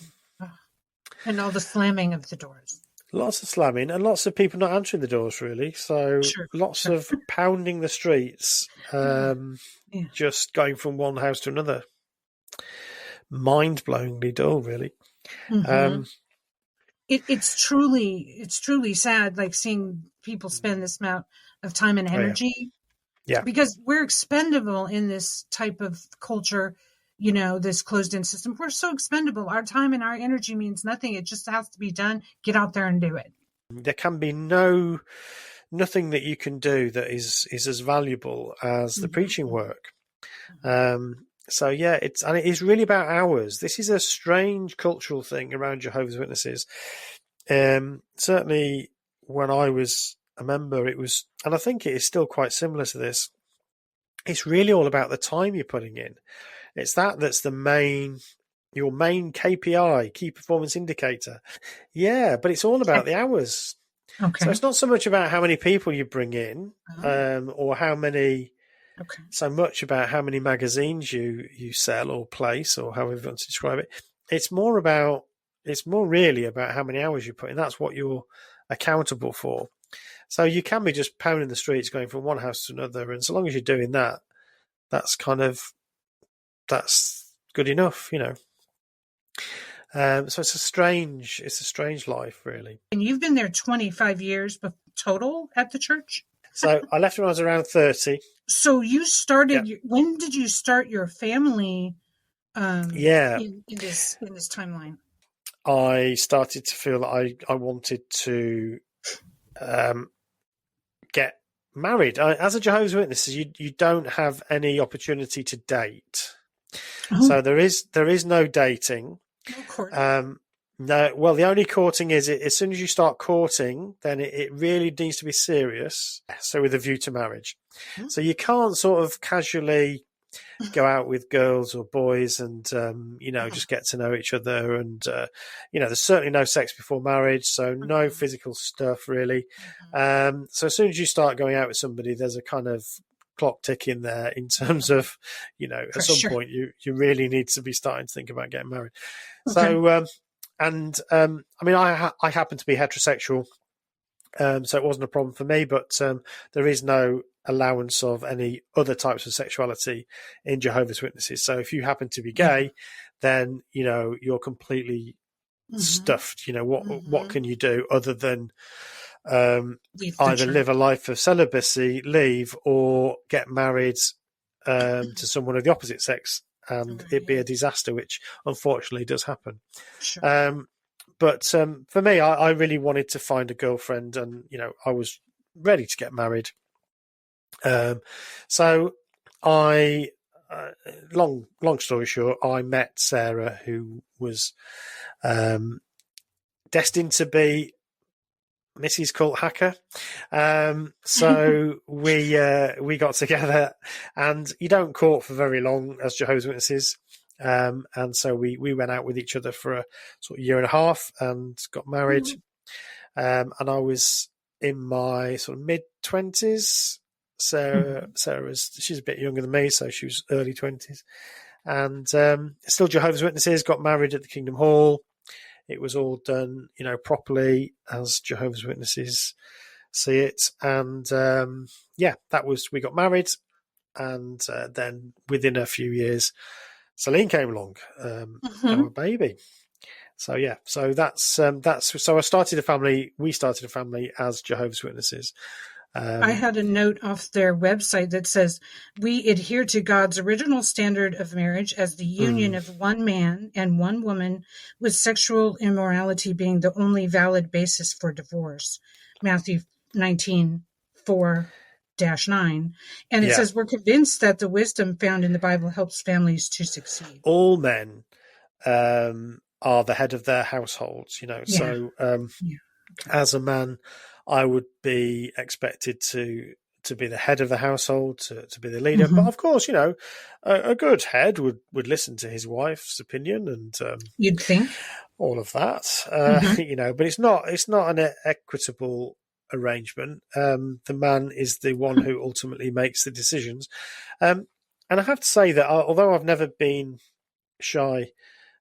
And all the slamming of the doors. Lots of slamming and lots of people not answering the doors really. So lots of pounding the streets, just going from one house to another. Mind-blowingly dull, really. It's truly sad, like seeing people spend this amount of time and energy. Yeah. Because we're expendable in this type of culture, this closed-in system. We're so expendable. Our time and our energy means nothing. It just has to be done. Get out there and do it. There can be nothing that you can do that is as valuable as the preaching work. So yeah, it is really about hours. This is a strange cultural thing around Jehovah's Witnesses. Certainly when I was I remember it was, and I think it is still quite similar to this. It's really all about the time you're putting in. It's that's your main KPI, key performance indicator. Yeah, but it's all about the hours. Okay. So it's not so much about how many people you bring in, or how many. Okay. So much about how many magazines you sell or place, or however you want to describe it. It's more really about how many hours you put in. That's what you're accountable for. So you can be just pounding the streets, going from one house to another, and so long as you're doing that, that's good enough, you know. So it's a strange life, really. And you've been there 25 years total at the church? So I left when I was around 30. So you started, when did you start your family in this timeline? I started to feel that I wanted to get married. As a Jehovah's Witness, you don't have any opportunity to date. Oh. So there is no dating. No courting. No, well, the only courting is as soon as you start courting, then it really needs to be serious. So with a view to marriage. Mm-hmm. So you can't sort of casually go out with girls or boys and, just get to know each other. And, there's certainly no sex before marriage. So no physical stuff really. So as soon as you start going out with somebody, there's a kind of clock ticking there in terms of, at some point you really need to be starting to think about getting married. Okay. So, I happen to be heterosexual, so it wasn't a problem for me, but there is no allowance of any other types of sexuality in Jehovah's Witnesses. So if you happen to be gay, then, you're completely stuffed. What can you do other than either live a life of celibacy, leave, or get married to someone of the opposite sex, and it'd be a disaster, which unfortunately does happen. Sure. But for me, I really wanted to find a girlfriend, and I was ready to get married. So I, long story short, I met Sarah, who was destined to be Mrs. Cult Hacker. So we got together, and you don't court for very long as Jehovah's Witnesses. And so we went out with each other for a sort of year and a half and got married. And I was in my sort of mid-20s. She's a bit younger than me, so she was early 20s. And still Jehovah's Witnesses, got married at the Kingdom Hall. It was all done, properly as Jehovah's Witnesses see it. And we got married. And then within a few years, Celine came along, our baby. So so so I started a family. We started a family as Jehovah's Witnesses. I had a note off their website that says, we adhere to God's original standard of marriage as the union of one man and one woman, with sexual immorality being the only valid basis for divorce. Matthew 19:4-9. And it says, we're convinced that the wisdom found in the Bible helps families to succeed. All men are the head of their households, So as a man, I would be expected to be the head of the household, to be the leader. But of course, a good head would listen to his wife's opinion, and you'd think all of that, but it's not an equitable arrangement. The man is the one who ultimately makes the decisions. And I have to say that although I've never been shy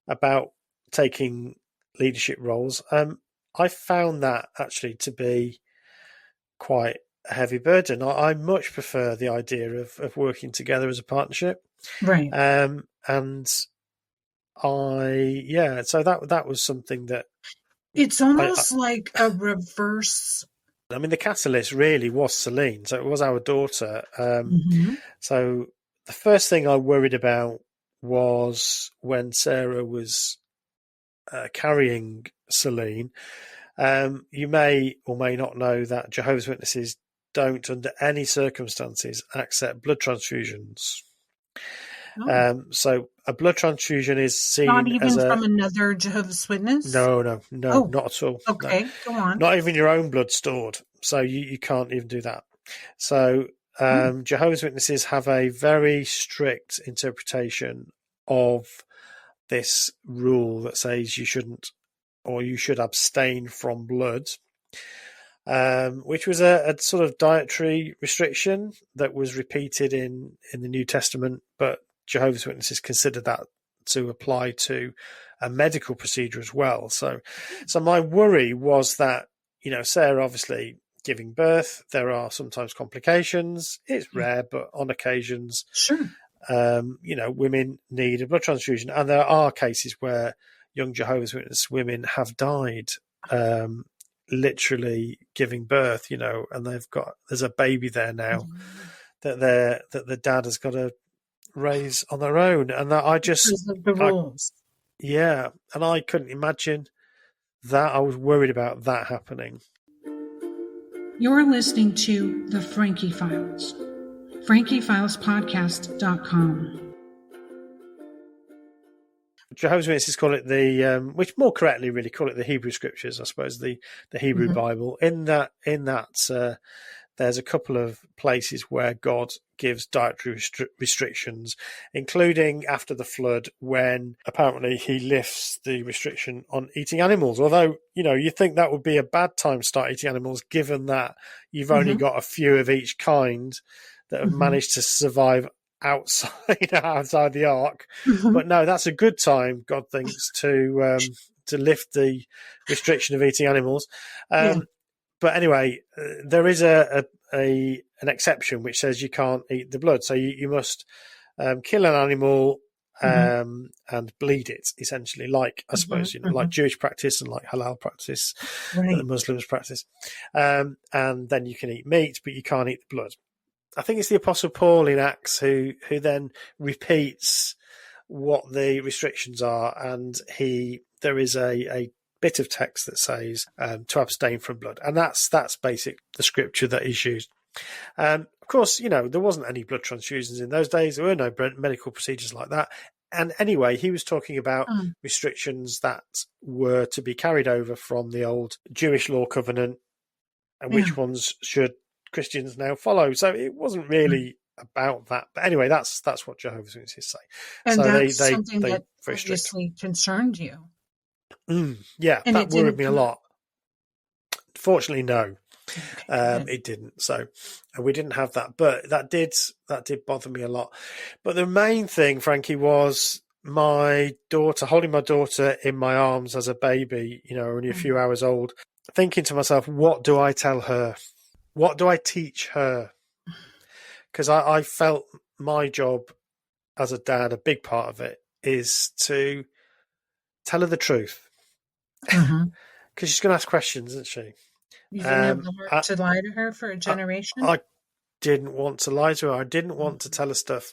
about taking leadership roles, I found that actually to be quite a heavy burden. I much prefer the idea of working together as a partnership. Right. And so that was something that it's almost like a reverse. I mean, the catalyst really was Celine. So it was our daughter. So the first thing I worried about was when Sarah was carrying Celine. You may or may not know that Jehovah's Witnesses don't, under any circumstances, accept blood transfusions. So a blood transfusion is seen not even as from another Jehovah's Witness? No, not at all. Okay, no. go on. Not even your own blood stored. So you can't even do that. So Jehovah's Witnesses have a very strict interpretation of this rule that says you shouldn't, or you should abstain from blood, which was a sort of dietary restriction that was repeated in the New Testament, but Jehovah's Witnesses consider that to apply to a medical procedure as well. So my worry was that, Sarah obviously giving birth, there are sometimes complications. It's rare, but on occasions, Sure. Women need a blood transfusion, and there are cases where young Jehovah's Witness women have died, literally giving birth, and there's a baby there now that the dad has got to raise on their own, and that Because of the rules. And I couldn't imagine that. I was worried about that happening. You're listening to the Frankie Files. FrankieFilesPodcast.com. Jehovah's Witnesses call it which more correctly really call it the Hebrew Scriptures, I suppose, the Hebrew Bible. In that, there's a couple of places where God gives dietary restrictions, including after the flood, when apparently he lifts the restriction on eating animals. Although, you think that would be a bad time to start eating animals, given that you've only got a few of each kind that have managed to survive outside the ark. But no, that's a good time, God thinks, to lift the restriction of eating animals. But anyway, there is an exception which says you can't eat the blood. So you must kill an animal and bleed it, essentially, like, I suppose, like Jewish practice and like halal practice that the Muslims practice. And then you can eat meat, but you can't eat the blood. I think it's the Apostle Paul in Acts who then repeats what the restrictions are, and there is a bit of text that says to abstain from blood, and that's the scripture that is used. Of course, there wasn't any blood transfusions in those days. There were no medical procedures like that. And anyway, he was talking about restrictions that were to be carried over from the old Jewish law covenant, and which ones should Christians now follow. So it wasn't really about that. But anyway, that's what Jehovah's Witnesses say. And so that's something that obviously concerned you. Yeah, and that worried me a lot. Fortunately, no. Okay, it didn't. So we didn't have that, but that did bother me a lot. But the main thing, Frankie, was my daughter, holding my daughter in my arms as a baby, only a few hours old, thinking to myself, what do I tell her? What do I teach her? Because I felt my job as a dad, a big part of it, is to tell her the truth. Because she's going to ask questions, isn't she? You didn't have the heart to lie to her for a generation? I didn't want to lie to her. I didn't want to tell her stuff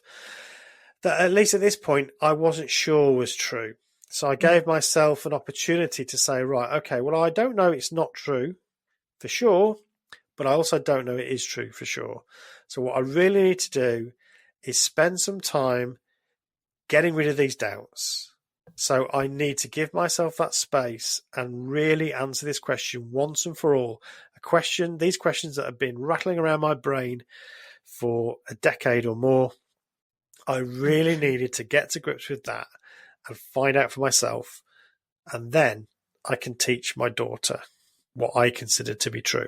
that, at least at this point, I wasn't sure was true. So I gave myself an opportunity to say, right, okay, well, I don't know it's not true for sure, but I also don't know it is true for sure. So what I really need to do is spend some time getting rid of these doubts. So I need to give myself that space and really answer this question once and for all. These questions that have been rattling around my brain for a decade or more. I really needed to get to grips with that and find out for myself. And then I can teach my daughter what I consider to be true.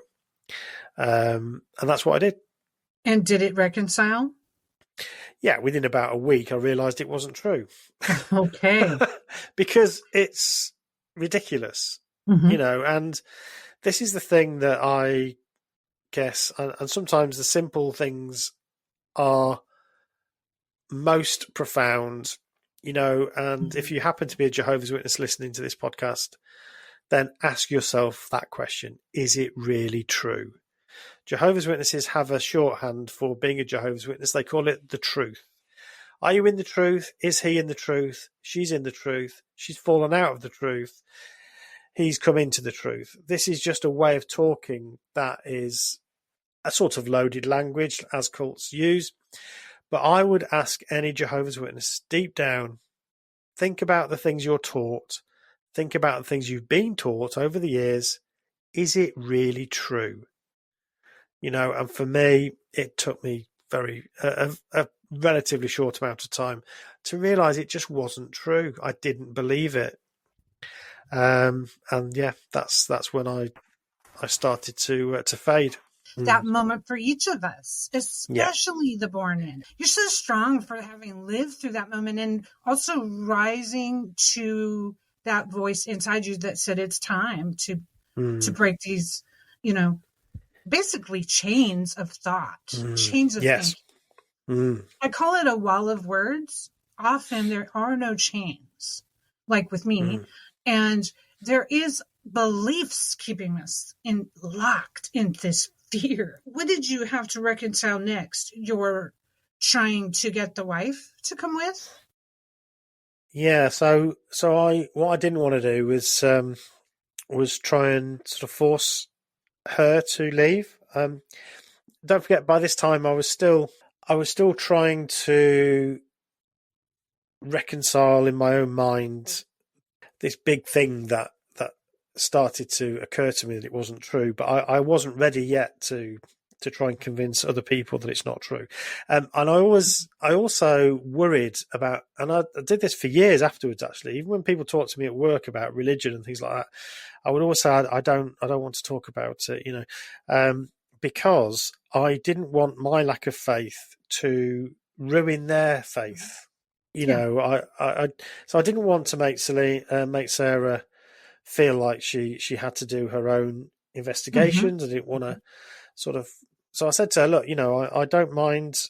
And that's what I did. And did it reconcile? Yeah, within about a week, I realised it wasn't true. Okay. Because it's ridiculous, and this is the thing that I guess, and sometimes the simple things are most profound, and if you happen to be a Jehovah's Witness listening to this podcast, then ask yourself that question. Is it really true? Jehovah's Witnesses have a shorthand for being a Jehovah's Witness. They call it the truth. Are you in the truth? Is he in the truth? She's in the truth. She's fallen out of the truth. He's come into the truth. This is just a way of talking that is a sort of loaded language, as cults use. But I would ask any Jehovah's Witness, deep down, think about the things you're taught. Think about the things you've been taught over the years. Is it really true? And for me, it took me a relatively short amount of time to realize it just wasn't true. I didn't believe it. And yeah, that's when I started to fade. That moment for each of us, Yeah. especially the born in. You're so strong for having lived through that moment and also rising to that voice inside you that said it's time to break these, basically chains of thought, chains of Yes. thinking. I call it a wall of words. Often there are no chains, like with me. And there is beliefs keeping us locked in this fear. What did you have to reconcile next? You're trying to get the wife to come with? Yeah, so what I didn't want to do was try and sort of force her to leave. Don't forget, by this time I was still trying to reconcile in my own mind this big thing that started to occur to me that it wasn't true, but I wasn't ready yet to try and convince other people that it's not true. And I also worried about, and I did this for years afterwards, actually, even when people talk to me at work about religion and things like that, I would always say, I don't want to talk about it, because I didn't want my lack of faith to ruin their faith. So I didn't want to make Sarah feel like she had to do her own investigations. I didn't want to so I said to her, look, I don't mind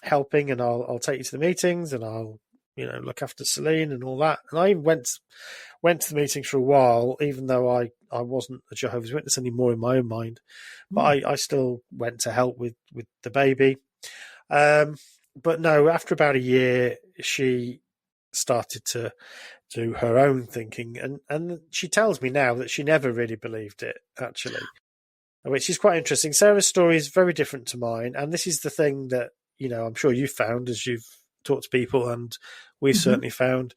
helping, and I'll take you to the meetings, and I'll look after Celine and all that. And I even went to the meetings for a while, even though I wasn't a Jehovah's Witness anymore in my own mind, but I still went to help with the baby. But no, after about a year, she started to do her own thinking, and she tells me now that she never really believed it, actually, which is quite interesting. Sarah's story is very different to mine, and this is the thing that I'm sure you've found as you've talked to people, and we've certainly found,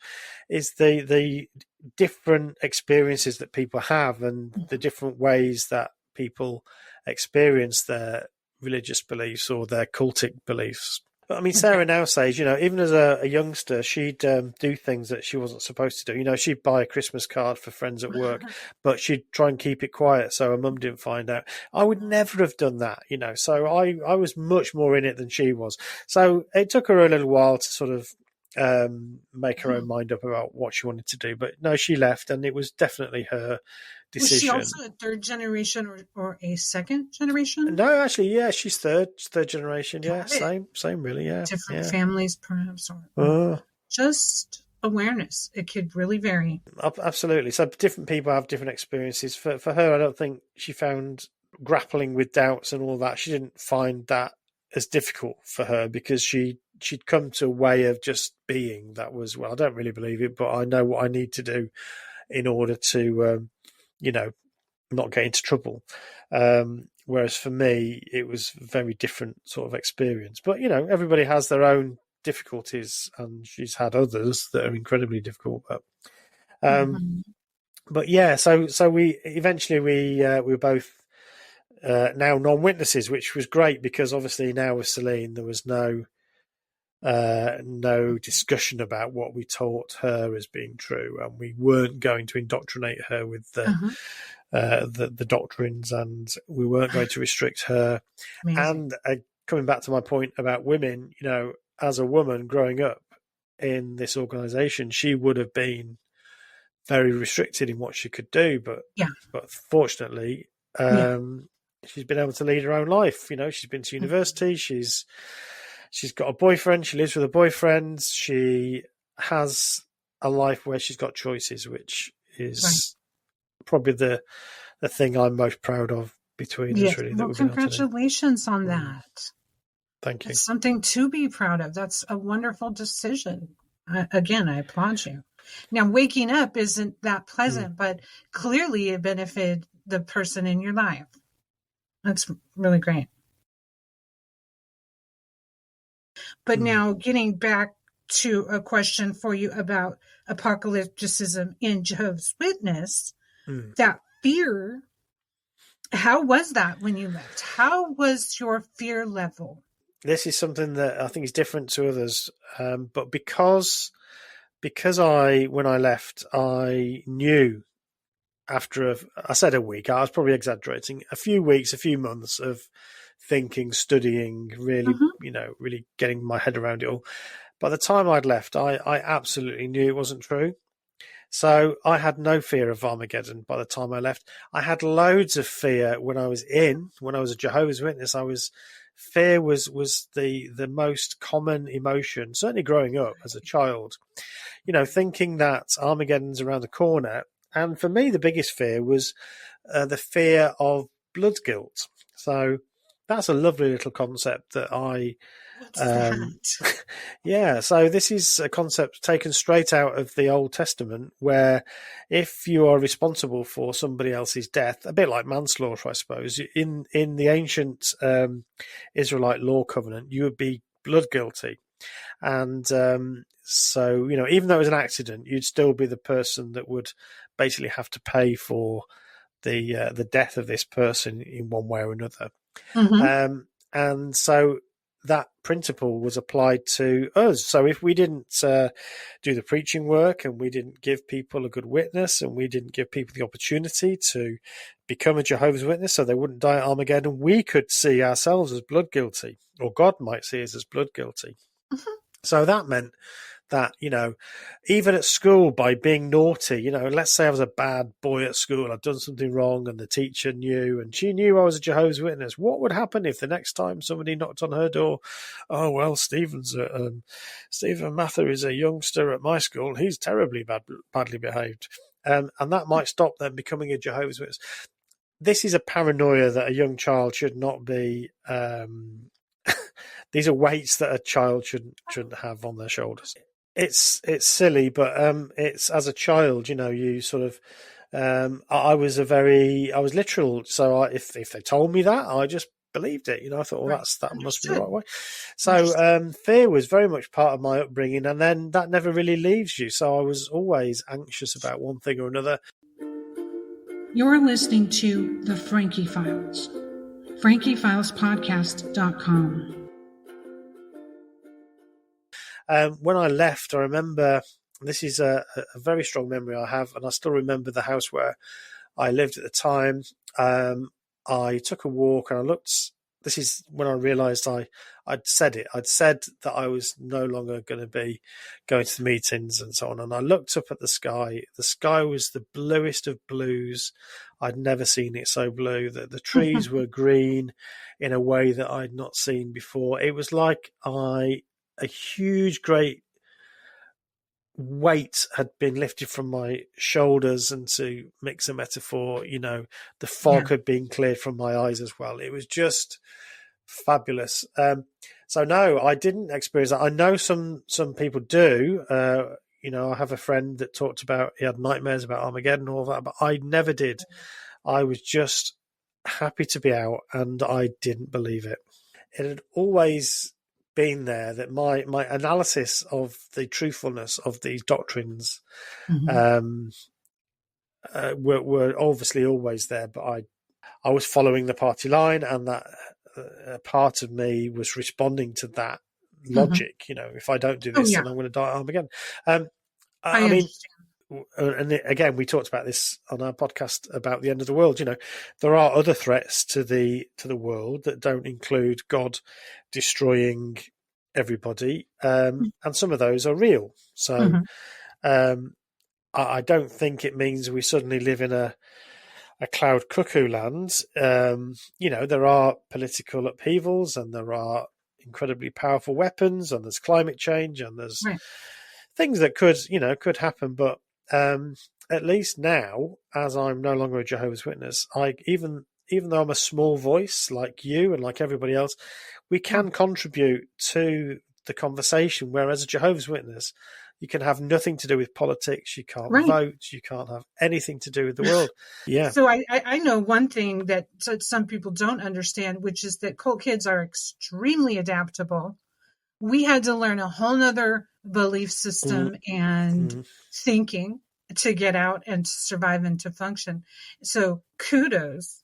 is the different experiences that people have and the different ways that people experience their religious beliefs or their cultic beliefs. But I mean, Sarah now says, even as a youngster, she'd do things that she wasn't supposed to do. She'd buy a Christmas card for friends at work, but she'd try and keep it quiet so her mum didn't find out. I would never have done that, so I was much more in it than she was. So it took her a little while to sort of make her own mind up about what she wanted to do. But no, she left, and it was definitely her decision. Was she also a third generation or a second generation? No, actually, yeah, she's third generation. Yeah, same, really. Yeah, different families, perhaps, or just awareness. It could really vary. Absolutely. So different people have different experiences. For her, I don't think she found grappling with doubts and all that. She didn't find that as difficult for her because she'd come to a way of just being that was, well, I don't really believe it, but I know what I need to do in order to, not get into trouble. Whereas for me, it was a very different sort of experience. But, everybody has their own difficulties, and she's had others that are incredibly difficult. But yeah, so we eventually we were both now non-witnesses, which was great because obviously now with Celine there was no discussion about what we taught her as being true, and we weren't going to indoctrinate her with the doctrines, and we weren't going to restrict her. Amazing. And coming back to my point about women, as a woman growing up in this organization, she would have been very restricted in what she could do, but fortunately, she's been able to lead her own life. She's been to university. She's got a boyfriend. She lives with a boyfriend. She has a life where she's got choices, which is probably the thing I'm most proud of between us. Really, well, congratulations on that. Thank you. It's something to be proud of. That's a wonderful decision. Again, I applaud you. Now, waking up isn't that pleasant, but clearly it benefited the person in your life. That's really great. But now getting back to a question for you about apocalypticism in Jehovah's Witness, that fear How was that when you left? How was your fear level? This is something that I think is different to others, but because when I left, I knew after I said a week, I was probably exaggerating, a few weeks, a few months of thinking, studying, really, Mm-hmm. really getting my head around it all. By the time I'd left, I absolutely knew it wasn't true. So I had no fear of Armageddon by the time I left. I had loads of fear when I was a Jehovah's Witness. Fear was the most common emotion, certainly growing up as a child. Thinking that Armageddon's around the corner. And for me, the biggest fear was the fear of blood guilt. So that's a lovely little concept that What's um, that? yeah, so this is a concept taken straight out of the Old Testament, where if you are responsible for somebody else's death, a bit like manslaughter, I suppose, in the ancient Israelite law covenant, you would be blood guilty. And so, even though it was an accident, you'd still be the person that would basically have to pay for the death of this person in one way or another. Mm-hmm. And so that principle was applied to us. So if we didn't do the preaching work, and we didn't give people a good witness, and we didn't give people the opportunity to become a Jehovah's Witness so they wouldn't die at Armageddon, we could see ourselves as blood guilty, or God might see us as blood guilty. Mm-hmm. So that meant that, even at school, by being naughty, let's say I was a bad boy at school, I'd done something wrong, and the teacher knew, and she knew I was a Jehovah's Witness. What would happen if the next time somebody knocked on her door? Oh, well, Stephen Mather is a youngster at my school. He's terribly badly behaved. And that might stop them becoming a Jehovah's Witness. This is a paranoia that a young child should not be. These are weights that a child shouldn't have on their shoulders. It's silly, but it's, as a child, you sort of. I was literal, so if they told me that, I just believed it. I thought, well, Right. that must be the Understood. right way. So fear was very much part of my upbringing, and then that never really leaves you. So I was always anxious about one thing or another. You're listening to The Frankie Files. FrankieFilesPodcast.com. When I left, I remember, this is a very strong memory I have, and I still remember the house where I lived at the time. I took a walk, and I looked. This is when I realised I'd said it. I'd said that I was no longer going to be going to the meetings and so on. And I looked up at the sky. The sky was the bluest of blues. I'd never seen it so blue. The trees were green in a way that I'd not seen before. It was like a huge, great weight had been lifted from my shoulders, and to mix a metaphor, the fog had been cleared from my eyes as well. It was just fabulous. So no, I didn't experience that. I know some people do. I have a friend that talked about he had nightmares about Armageddon and all that, but I never did. I was just happy to be out, and I didn't believe it. It had always been there that my analysis of the truthfulness of these doctrines were obviously always there, but I was following the party line, and that part of me was responding to that logic. If I don't do this, then I'm going to die at Armageddon. I mean, and again, we talked about this on our podcast about the end of the world. There are other threats to the world that don't include God destroying everybody, and some of those are real. So I don't think it means we suddenly live in a cloud cuckoo land. There are political upheavals, and there are incredibly powerful weapons, and there's climate change, and there's things that could happen, but at least now, as I'm no longer a Jehovah's Witness, even though I'm a small voice like you and like everybody else, we can contribute to the conversation. Whereas a Jehovah's Witness, you can have nothing to do with politics. You can't vote. You can't have anything to do with the world. Yeah. So I know one thing that some people don't understand, which is that cult kids are extremely adaptable. We had to learn a whole nother belief system and thinking to get out and to survive and to function. So kudos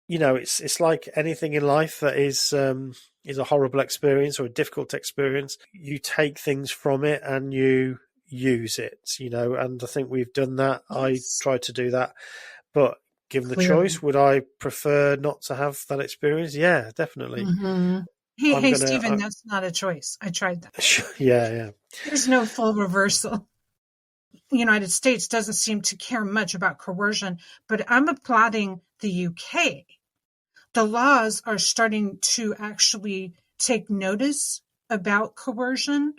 it's like anything in life that is a horrible experience or a difficult experience. You take things from it and you use it, and I think we've done that. I Yes, tried to do that, but given the choice, clearly. would I prefer not to have that experience? Yeah, definitely. Hmm. Hey, I'm hey, gonna. Stephen, that's not a choice. I tried that. Yeah, yeah, There's no full reversal. The United States doesn't seem to care much about coercion, but I'm applauding the UK. The laws are starting to actually take notice about coercion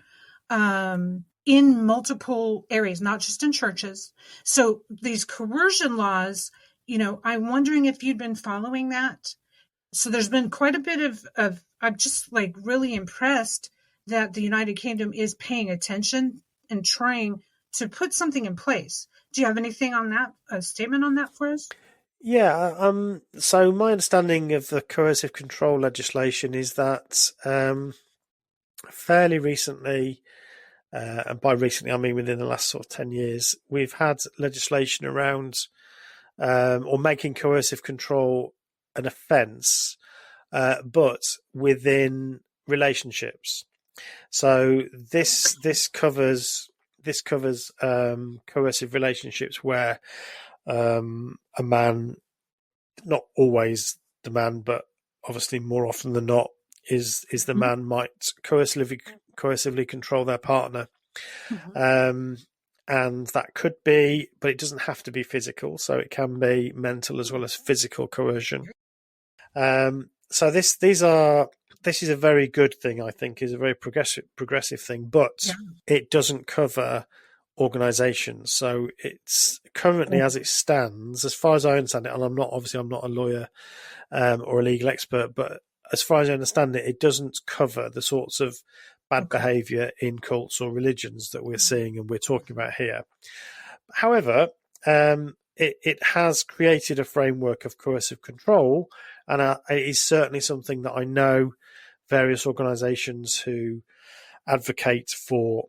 in multiple areas, not just in churches. So these coercion laws, I'm wondering if you'd been following that. So there's been quite a bit of I'm just like really impressed that the United Kingdom is paying attention and trying to put something in place. Do you have anything on that, a statement on that for us? yeah. So my understanding of the coercive control legislation is that fairly recently, and by recently I mean within the last sort of 10 years, we've had legislation around or making coercive control an offence, but within relationships. So this covers coercive relationships where a man, not always the man, but obviously more often than not, is the man might coercively control their partner. Mhm. Um, and that could be, but it doesn't have to be physical. So it can be mental as well as physical coercion. So this is a very good thing. I think is a very progressive thing, but Yeah. it doesn't cover organisations. So it's currently, as it stands, as far as I understand it, and I'm not a lawyer or a legal expert, but as far as I understand it, it doesn't cover the sorts of bad Okay. behaviour in cults or religions that we're seeing and we're talking about here. However, it has created a framework of coercive control, and it is certainly something that I know various organisations who advocate for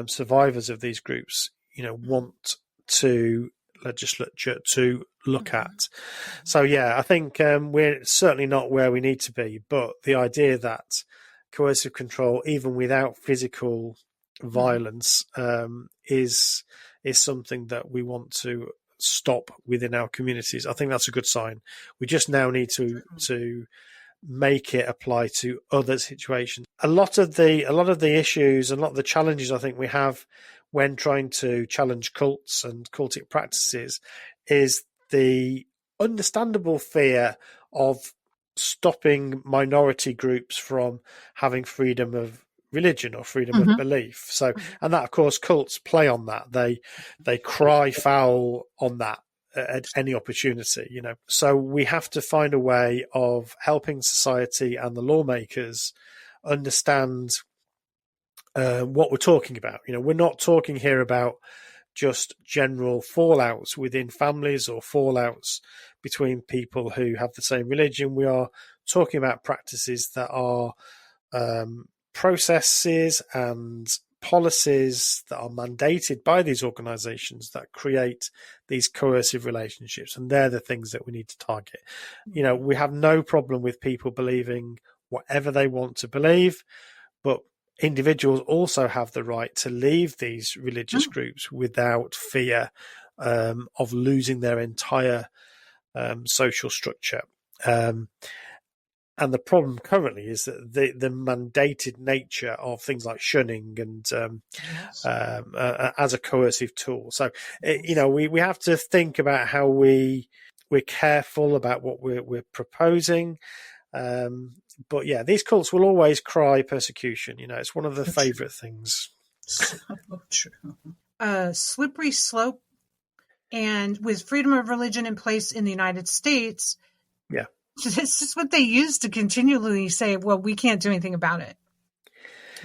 survivors of these groups, want to legislature to look at. So yeah, I think we're certainly not where we need to be, but the idea that coercive control, even without physical violence, is something that we want to stop within our communities. I think that's a good sign. We just now need to make it apply to other situations. A lot of the issues and a lot of the challenges I think we have when trying to challenge cults and cultic practices is the understandable fear of stopping minority groups from having freedom of religion or freedom of Mhm. belief. So, Mhm. and that of course cults play on that. They cry foul on that at any opportunity, So we have to find a way of helping society and the lawmakers understand what we're talking about. We're not talking here about just general fallouts within families or fallouts between people who have the same religion. We are talking about practices that are processes and policies that are mandated by these organizations that create these coercive relationships. And they're the things that we need to target. We have no problem with people believing whatever they want to believe, but individuals also have the right to leave these religious groups without fear of losing their entire social structure. And the problem currently is that the mandated nature of things like shunning and Yes. as a coercive tool. So, we have to think about how we're careful about what we're proposing. But yeah, these cults will always cry persecution. It's one of the So true. favorite things. So true. A slippery slope. And with freedom of religion in place in the United States, Yeah. this is what they use to continually say, well, we can't do anything about it.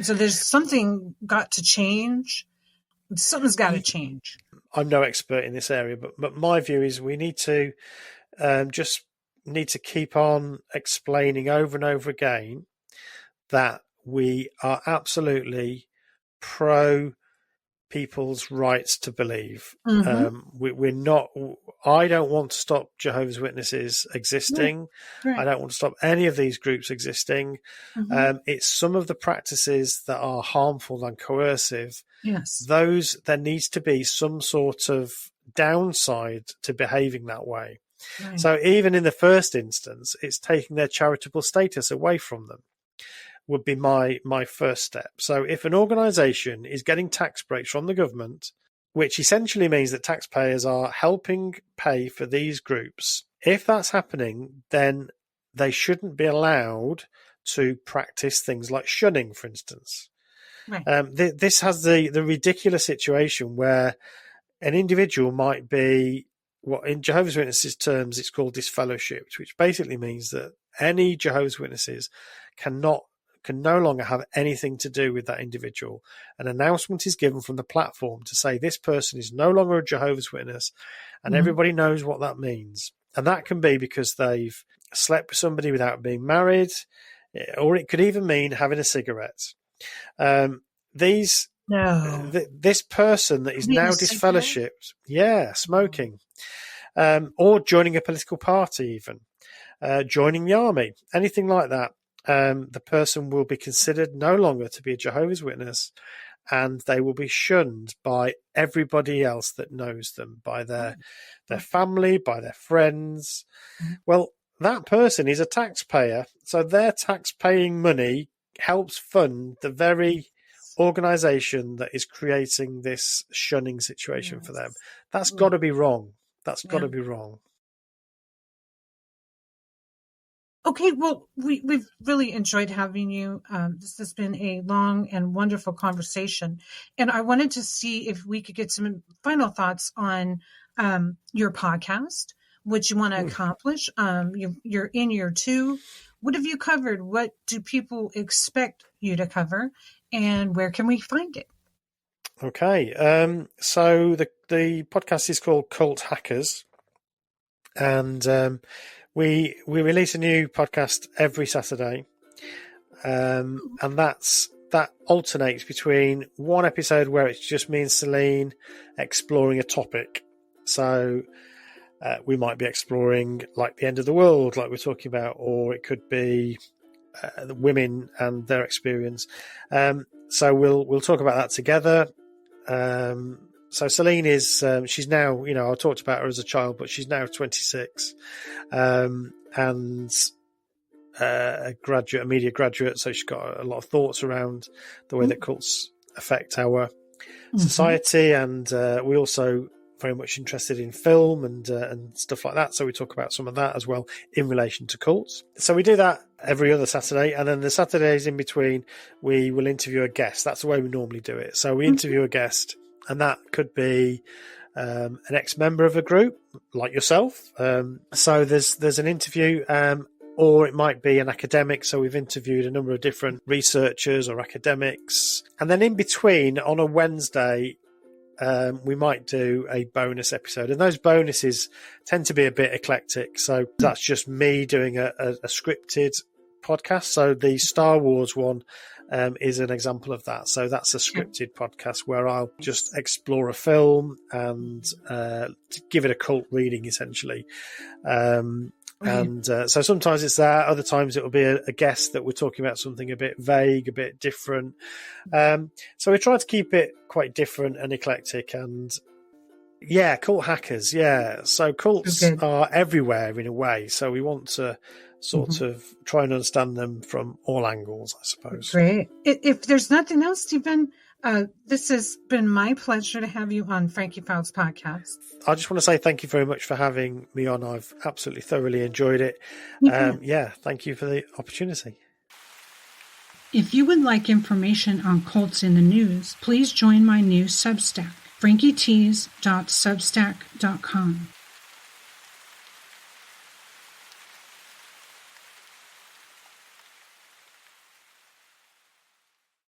So there's something got to change. Something's got to change. I'm no expert in this area, but my view is we need to just need to keep on explaining over and over again that we are absolutely pro people's rights to believe. We're not. I don't want to stop Jehovah's Witnesses existing. Right. I don't want to stop any of these groups existing. It's some of the practices that are harmful and coercive. Yes. There needs to be some sort of downside to behaving that way. Right. So even in the first instance, it's taking their charitable status away from them. Would be my first step. So if an organisation is getting tax breaks from the government, which essentially means that taxpayers are helping pay for these groups, if that's happening, then they shouldn't be allowed to practice things like shunning, for instance. Right. This has the ridiculous situation where an individual might be, what in Jehovah's Witnesses terms it's called disfellowshipped, which basically means that any Jehovah's Witnesses can no longer have anything to do with that individual. An announcement is given from the platform to say this person is no longer a Jehovah's Witness, and everybody knows what that means. And that can be because they've slept with somebody without being married, or it could even mean having a cigarette. This person that is now disfellowshipped, smoking, or joining a political party, even joining the army, anything like that. The person will be considered no longer to be a Jehovah's Witness, and they will be shunned by everybody else that knows them, by their family, by their friends. Well, that person is a taxpayer, so their tax-paying money helps fund the very organisation that is creating this shunning situation for them. That's got to be wrong. That's got to be wrong. Okay, well, we've really enjoyed having you. This has been a long and wonderful conversation. And I wanted to see if we could get some final thoughts on your podcast, what you want to accomplish. You're in year 2. What have you covered? What do people expect you to cover? And where can we find it? Okay, so the podcast is called Cult Hackers. And we release a new podcast every Saturday, and that alternates between one episode where it's just me and Celine exploring a topic. So we might be exploring like the end of the world, like we're talking about, or it could be the women and their experience. So we'll talk about that together. So Celine is, she's now, I talked about her as a child, but she's now 26, and a media graduate. So she's got a lot of thoughts around the way that cults affect our society. And we also very much interested in film and stuff like that. So we talk about some of that as well in relation to cults. So we do that every other Saturday. And then the Saturdays in between, we will interview a guest. That's the way we normally do it. So we interview a guest. And that could be an ex-member of a group like yourself. So there's an interview, or it might be an academic. So we've interviewed a number of different researchers or academics. And then in between, on a Wednesday, we might do a bonus episode. And those bonuses tend to be a bit eclectic. So that's just me doing a scripted podcast. So the Star Wars one is an example of that. So that's a scripted podcast where I'll just explore a film and give it a cult reading, essentially. And so sometimes it's that, other times it'll be a guest that we're talking about something a bit vague, a bit different. So we try to keep it quite different and eclectic. And cult hackers. So cults are everywhere in a way. So we want to sort of try and understand them from all angles, I suppose. Great. If there's nothing else, Stephen, this has been my pleasure to have you on Frankie Files podcast. I just want to say thank you very much for having me on. I've absolutely thoroughly enjoyed it. Thank you for the opportunity. If you would like information on cults in the news, please join my new Substack, FrankieTease.substack.com.